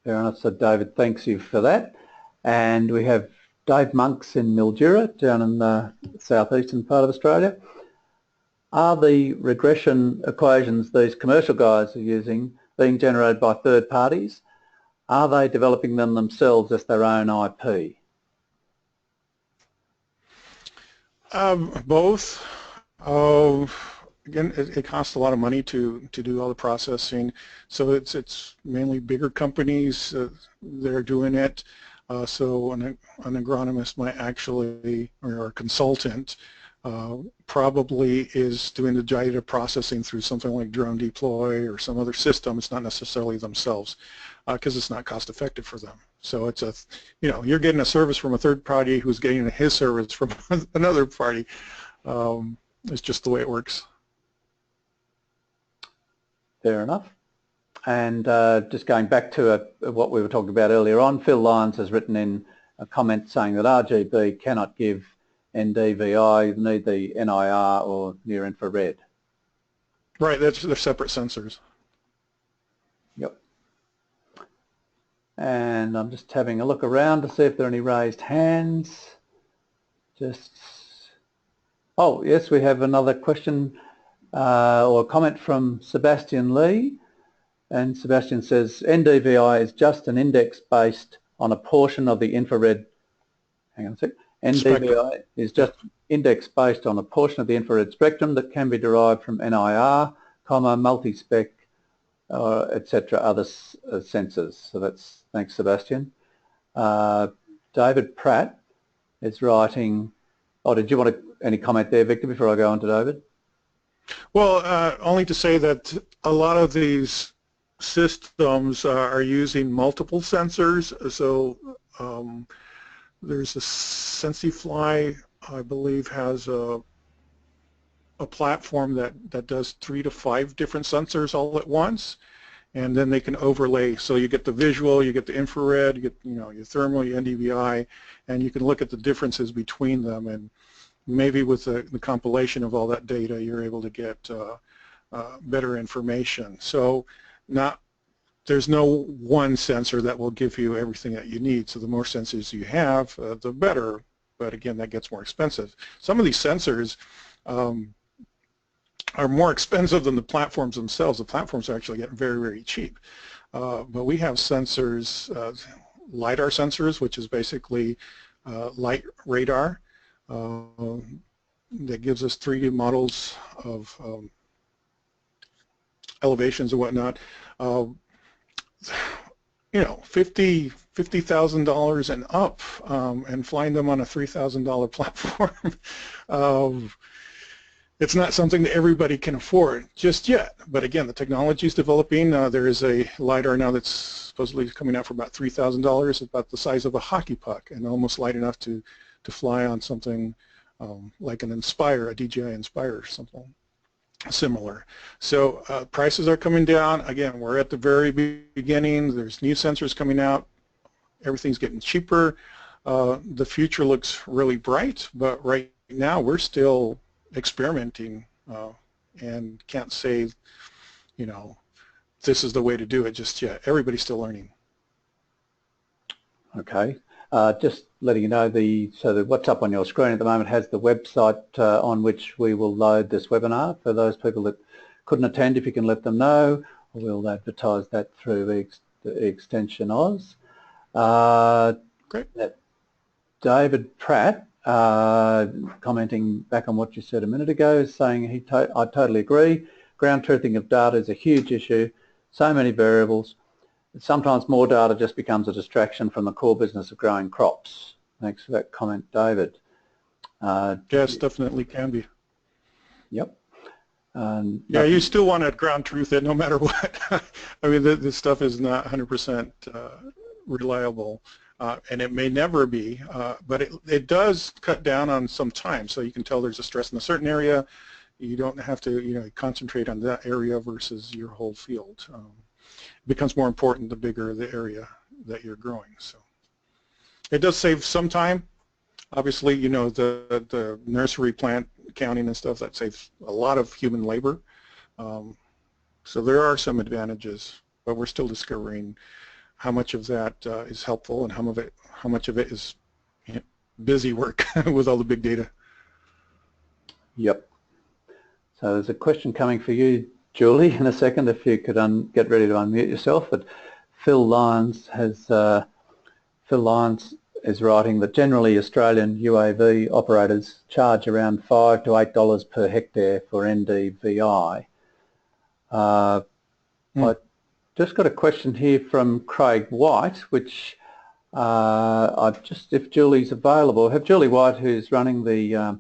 Fair enough. So David, thanks you for that. And we have Dave Monks in Mildura, down in the southeastern part of Australia. Are the regression equations these commercial guys are using being generated by third parties? Are they developing them themselves as their own IP? Both. Again, it costs a lot of money to do all the processing, so it's mainly bigger companies that are doing it. So an agronomist might actually, or a consultant, probably is doing the data processing through something like Drone Deploy or some other system. It's not necessarily themselves, because it's not cost effective for them. So it's you're getting a service from a third party who's getting his service from another party. It's just the way it works. Fair enough. And just going back to what we were talking about earlier on, Phil Lyons has written in a comment saying that RGB cannot give NDVI, you need the NIR or near infrared. Right, they're separate sensors. Yep. And I'm just having a look around to see if there are any raised hands. Oh yes, we have another question or comment from Sebastian Lee. And Sebastian says, NDVI is just an index based on a portion of the infrared, hang on a sec, NDVI is just index based on a portion of the infrared spectrum that can be derived from NIR, multi-spec, etc., other sensors. So that's, thanks Sebastian. David Pratt is writing, did you want any comment there, Victor, before I go on to David? Well, only to say that a lot of these systems are using multiple sensors. So there's a SensiFly, I believe, has a platform that does 3 to 5 different sensors all at once, and then they can overlay. So you get the visual, you get the infrared, you get your thermal, your NDVI, and you can look at the differences between them. And maybe with the compilation of all that data, you're able to get better information. So there's no one sensor that will give you everything that you need. So the more sensors you have, the better. But again, that gets more expensive. Some of these sensors are more expensive than the platforms themselves. The platforms are actually getting very, very cheap. But we have sensors, LiDAR sensors, which is basically light radar that gives us 3D models of elevations and whatnot. $50,000 and up, and flying them on a $3,000 platform. It's not something that everybody can afford just yet, but again, the technology is developing. There is a LiDAR now that's supposedly coming out for about $3,000, about the size of a hockey puck, and almost light enough to fly on something like an Inspire, a DJI Inspire or something similar. So prices are coming down. Again, we're at the very beginning. There's new sensors coming out. Everything's getting cheaper. The future looks really bright, but right now we're still experimenting and can't say, this is the way to do it just yet. Everybody's still learning. Okay. Just letting you know, what's up on your screen at the moment has the website on which we will load this webinar. For those people that couldn't attend, if you can let them know, we'll advertise that through the Extension Oz. Great. David Pratt, commenting back on what you said a minute ago, saying I totally agree. Ground truthing of data is a huge issue. So many variables. Sometimes more data just becomes a distraction from the core business of growing crops. Thanks for that comment, David. Yes, definitely can be. Yep. Yeah, you still want to ground truth it no matter what. I mean, this stuff is not 100% reliable, and it may never be, but it does cut down on some time. So you can tell there's a stress in a certain area. You don't have to, concentrate on that area versus your whole field. It becomes more important the bigger the area that you're growing. So it does save some time. Obviously, the nursery plant counting and stuff, that saves a lot of human labor. So there are some advantages, but we're still discovering how much of that is helpful and how much of it is busy work with all the big data. Yep. So there's a question coming for you, Julie, in a second, if you could get ready to unmute yourself. But Phil Lyons is writing that generally Australian UAV operators charge around $5 to $8 per hectare for NDVI. I just got a question here from Craig White, which if Julie's available, have Julie White, who's running the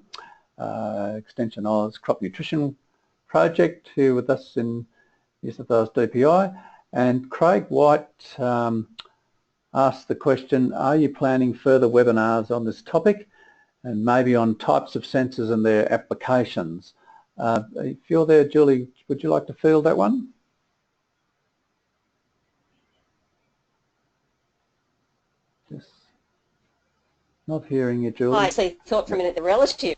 Extension Oz Crop Nutrition Project, here with us in New South Wales DPI. And Craig White asked the question, are you planning further webinars on this topic and maybe on types of sensors and their applications? If you're there, Julie, would you like to field that one? Just not hearing you, Julie. I actually thought for a minute the relative.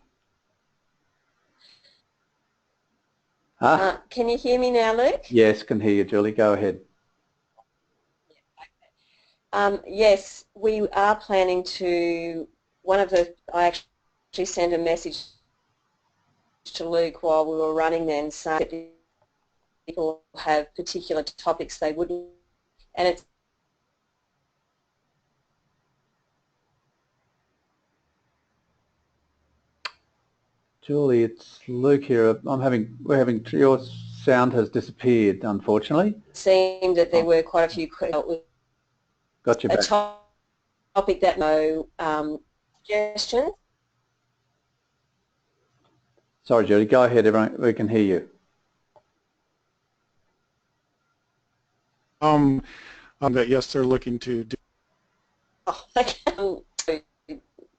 Can you hear me now, Luke? Yes, can hear you, Julie. Go ahead. Yes, we are planning to, I actually sent a message to Luke while we were running then, saying that people have particular topics they wouldn't, and it's Julie, it's Luke here. Your sound has disappeared, unfortunately. seemed that there were quite a few Got you back. topic that no suggestions. Sorry, Julie, go ahead, everyone, we can hear you. That yes, they're looking to do. Oh, okay.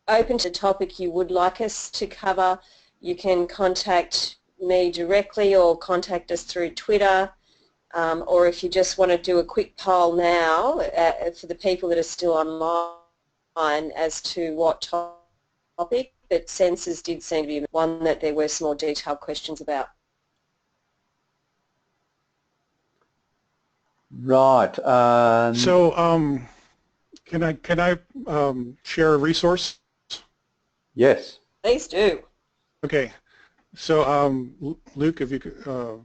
Open to the topic you would like us to cover, you can contact me directly or contact us through Twitter. or if you just want to do a quick poll now for the people that are still online as to what topic, but sensors did seem to be one that there were some more detailed questions about. Right. So can I share a resource? Yes. Please do. Okay. So Luke, if you could.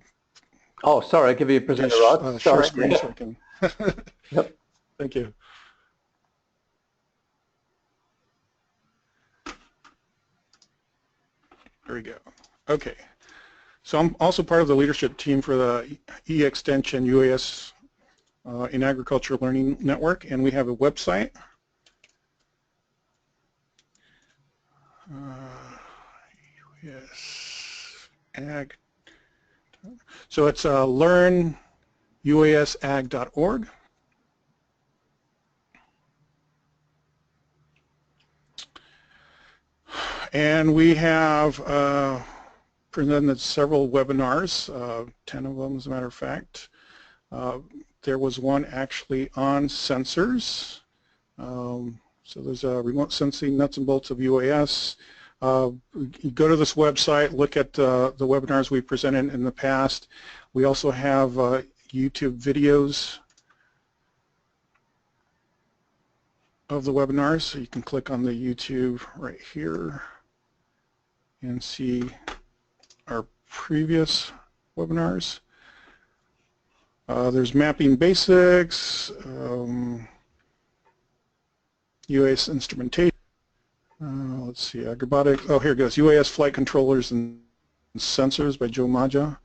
Oh, sorry. Give you a presenter rights. Share Sorry. screen so I can. Yep. Thank you. There we go. Okay. So I'm also part of the leadership team for the E-Extension UAS in Agriculture Learning Network, and we have a website. UAS Ag. So it's learnuasag.org. And we have presented several webinars, 10 of them as a matter of fact. There was one actually on sensors. So there's a remote sensing nuts and bolts of UAS. You go to this website, look at the webinars we presented in the past. We also have YouTube videos of the webinars. So you can click on the YouTube right here and see our previous webinars. There's mapping basics, UAS instrumentation. Let's see, agrobotics. Oh, here it goes. UAS flight controllers and sensors by Joe Maja.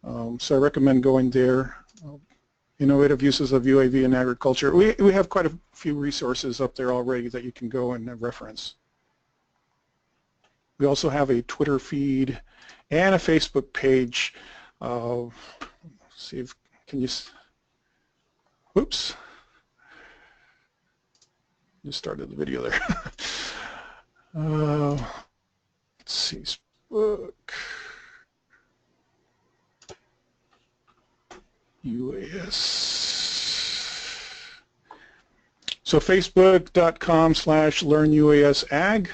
So I recommend going there. Innovative uses of UAV in agriculture. We have quite a few resources up there already that you can go and reference. We also have a Twitter feed and a Facebook page. Let's see if can you. Whoops. Just started the video there. Let's see, Facebook, UAS. So facebook.com/learnuasag.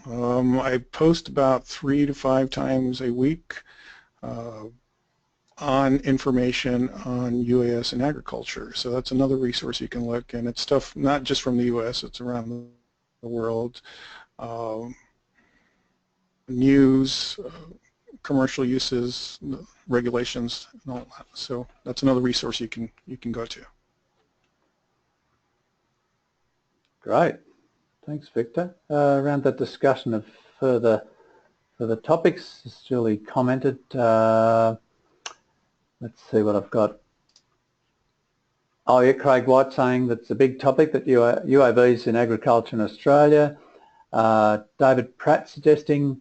I post about 3 to 5 times a week on information on UAS and agriculture. So that's another resource you can look, and it's stuff not just from the US, it's around the world. News, commercial uses, regulations, and all that. So that's another resource you can go to. Great. Thanks, Victor. Around that discussion of further topics, as Julie commented, let's see what I've got. Oh yeah, Craig White saying that's a big topic, that UAVs in agriculture in Australia. David Pratt suggesting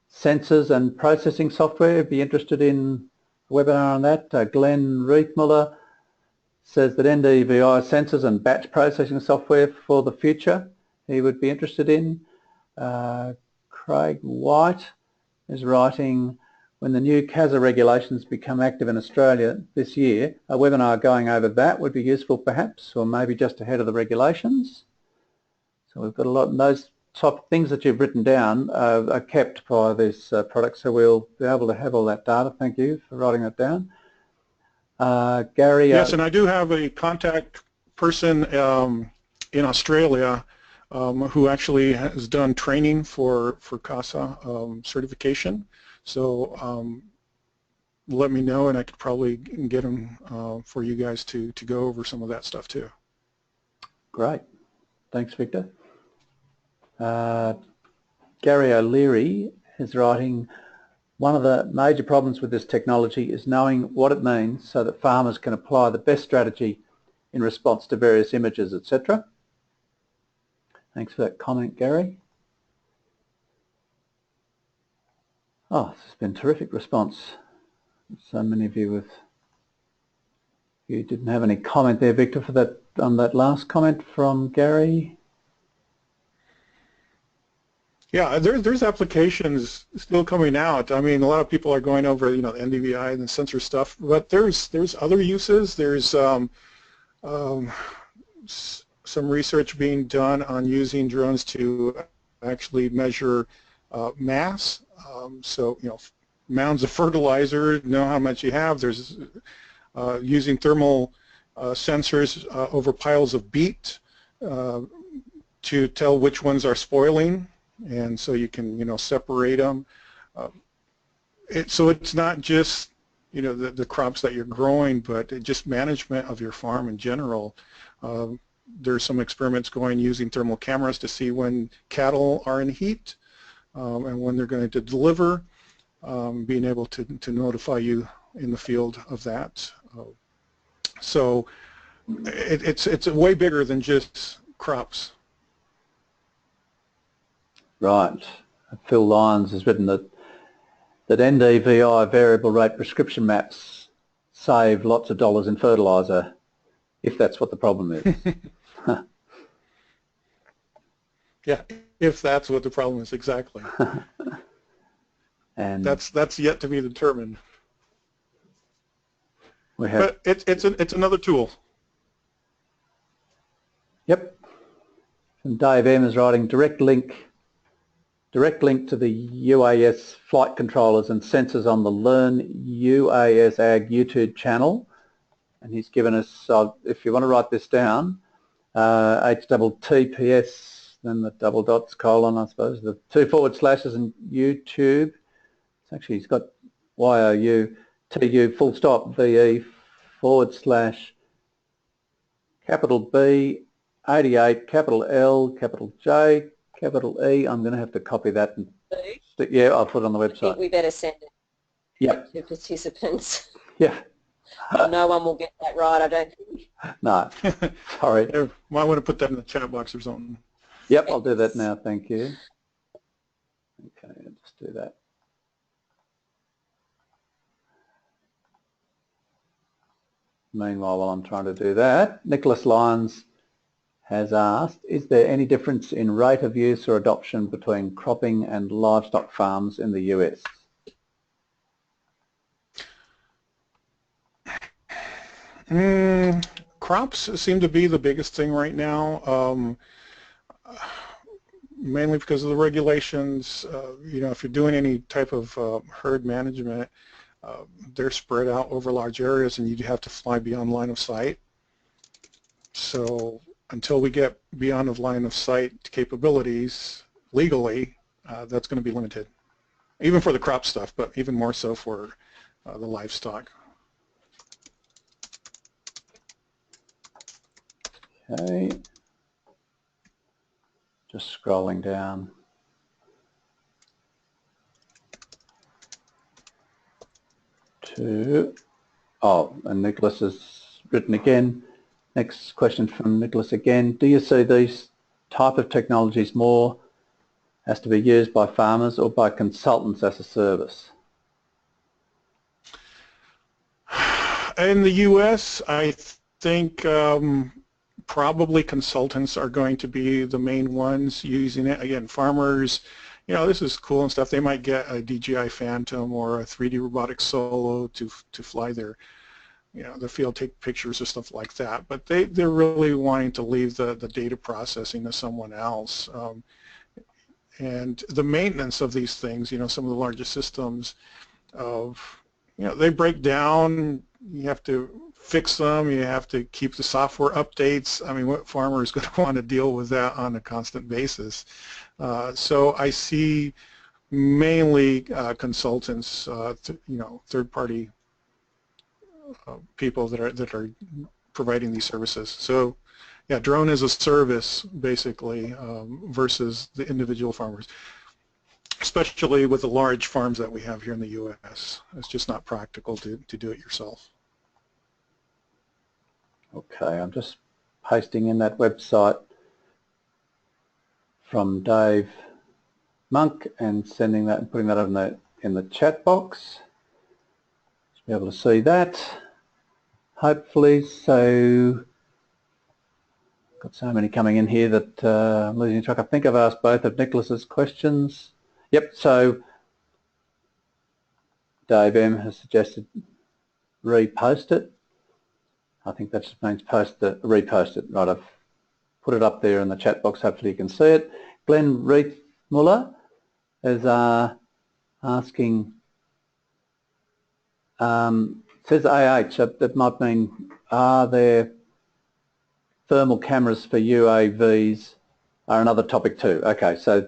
sensors and processing software. Be interested in a webinar on that. Glenn Riethmuller says that NDVI sensors and batch processing software for the future he would be interested in. Craig White is writing, when the new CASA regulations become active in Australia this year, a webinar going over that would be useful perhaps, or maybe just ahead of the regulations. So we've got a lot of those top things that you've written down are kept by this product, so we'll be able to have all that data. Thank you for writing that down. Gary? Yes, and I do have a contact person in Australia who actually has done training for CASA certification. So let me know, and I could probably get him for you guys to go over some of that stuff too. Great. Thanks, Victor. Gary O'Leary is writing, one of the major problems with this technology is knowing what it means so that farmers can apply the best strategy in response to various images, etc. Thanks for that comment, Gary. Oh, this has been a terrific response. So many of you you didn't have any comment there, Victor, for that on that last comment from Gary. Yeah, there's applications still coming out. I mean, a lot of people are going over, the NDVI and the sensor stuff, but there's other uses. There's um, some research being done on using drones to actually measure mass. So, mounds of fertilizer, know how much you have. There's using thermal sensors over piles of beet to tell which ones are spoiling, and so you can separate them. So it's not just the crops that you're growing, but just management of your farm in general. There's some experiments going using thermal cameras to see when cattle are in heat and when they're going to deliver, being able to notify you in the field of that. So it's way bigger than just crops. Right. Phil Lyons has written that NDVI variable rate prescription maps save lots of dollars in fertiliser, if that's what the problem is. Yeah, if that's what the problem is, exactly. And that's yet to be determined. We have, but it's another tool. Yep. And Dave M is writing direct link to the UAS flight controllers and sensors on the Learn UAS Ag YouTube channel. And he's given us, if you want to write this down, HTTPS, then the double dots, colon, I suppose, the 2 forward slashes and YouTube. It's actually, he's got YOUTU full stop VE forward slash capital B 88 capital L capital J capital E. I'm going to have to copy that and yeah, I'll put it on the website. I think we better send it yep. to participants. Yeah. No one will get that right, I don't think. No, sorry. Yeah, might want to put that in the chat box or something. Yep, I'll do that now, thank you. Okay, I'll just do that. Meanwhile, while I'm trying to do that, Nicholas Lyons has asked, is there any difference in rate of use or adoption between cropping and livestock farms in the US? Crops seem to be the biggest thing right now, mainly because of the regulations. If you're doing any type of herd management, they're spread out over large areas and you have to fly beyond line of sight. So until we get beyond the line of sight capabilities legally, that's going to be limited, even for the crop stuff, but even more so for the livestock. Okay, just scrolling down. And Nicholas has written again. Next question from Nicholas again. Do you see these type of technologies more as to be used by farmers or by consultants as a service? In the US, I think probably consultants are going to be the main ones using it. Again, farmers, this is cool and stuff. They might get a DJI Phantom or a 3D robotic Solo to fly their, the field, take pictures or stuff like that. But they're really wanting to leave the data processing to someone else. And the maintenance of these things, some of the largest systems they break down. You have to fix them. You have to keep the software updates. I mean, what farmer is going to want to deal with that on a constant basis? So I see mainly consultants, third-party people that are providing these services. So, yeah, drone as a service basically versus the individual farmers, especially with the large farms that we have here in the U.S. It's just not practical to do it yourself. Okay, I'm just pasting in that website from Dave Monk and sending that and putting that in the chat box. Should be able to see that, hopefully. So Got so many coming in here that I'm losing track. I think I've asked both of Nicholas's questions. Yep, so Dave M has suggested repost it. I think that just means repost it. Right, I've put it up there in the chat box. Hopefully you can see it. Glenn Reithmuller is asking, says AH, that might mean, are there thermal cameras for UAVs are another topic too. Okay, so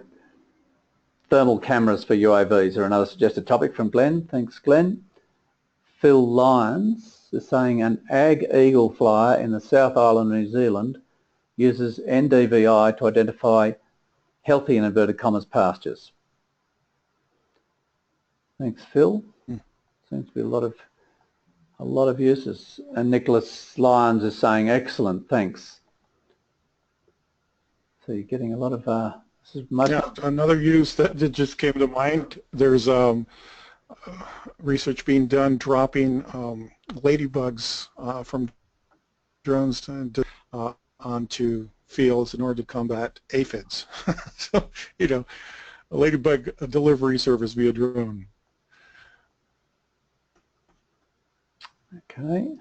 thermal cameras for UAVs are another suggested topic from Glenn. Thanks, Glenn. Phil Lyons is saying an Ag Eagle flyer in the South Island, New Zealand uses NDVI to identify healthy, in inverted commas, pastures. Thanks, Phil. Seems to be a lot of uses. And Nicholas Lyons is saying excellent, thanks. So you're getting a lot of another use that just came to mind. There's research being done dropping ladybugs from drones onto fields in order to combat aphids. So, you know, a ladybug delivery service via drone. Okay.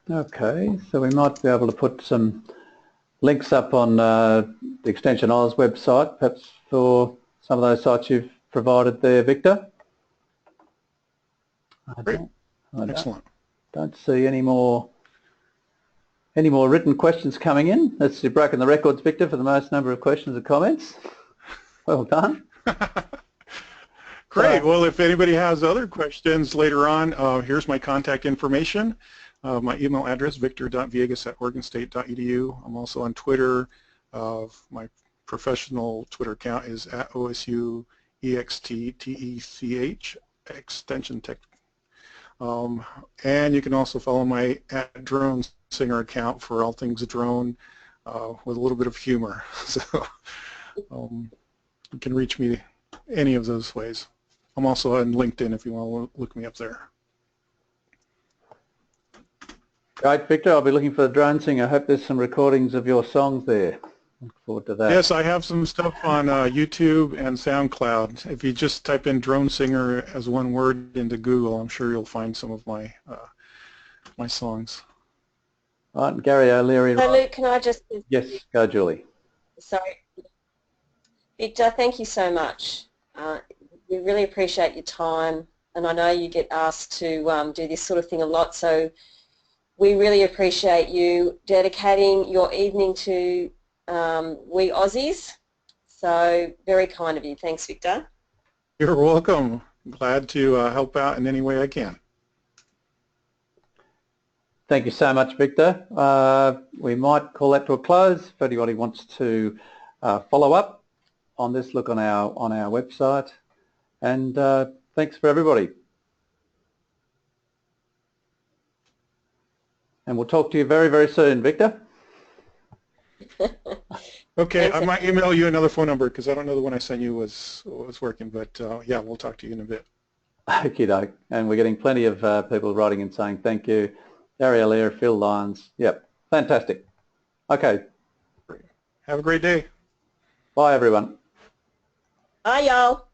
Okay, so we might be able to put some links up on the Extension Oz website, perhaps for some of those sites you've provided there, Victor. Great. Excellent. Don't see any more written questions coming in. You've broken the records, Victor, for the most number of questions and comments. Well done. Great. Well, if anybody has other questions later on, here's my contact information. My email address, victor.villegas@oregonstate.edu. I'm also on Twitter. My professional Twitter account is @OSUEXTTECH, Extension Tech. And you can also follow my @Drone Singer account for all things drone with a little bit of humor. So you can reach me any of those ways. I'm also on LinkedIn if you want to look me up there. Great, Victor. I'll be looking for the Drone Singer. I hope there's some recordings of your songs there. Look forward to that. Yes, I have some stuff on YouTube and SoundCloud. If you just type in Drone Singer as one word into Google, I'm sure you'll find some of my my songs. All right, Gary O'Leary. So Luke, can I just... Yes, go Julie. Sorry. Victor, thank you so much. We really appreciate your time, and I know you get asked to do this sort of thing a lot, so we really appreciate you dedicating your evening to we Aussies. So very kind of you. Thanks, Victor. You're welcome. Glad to help out in any way I can. Thank you so much, Victor. We might call that to a close. If anybody wants to follow up on this, look on our website. And thanks for everybody. And we'll talk to you very, very soon, Victor. Okay, I might email you another phone number because I don't know the one I sent you was working, but yeah, we'll talk to you in a bit. Okie doke. And we're getting plenty of people writing and saying thank you. Gary O'Leary, Phil Lyons. Yep, fantastic. Okay. Have a great day. Bye, everyone. Bye, y'all.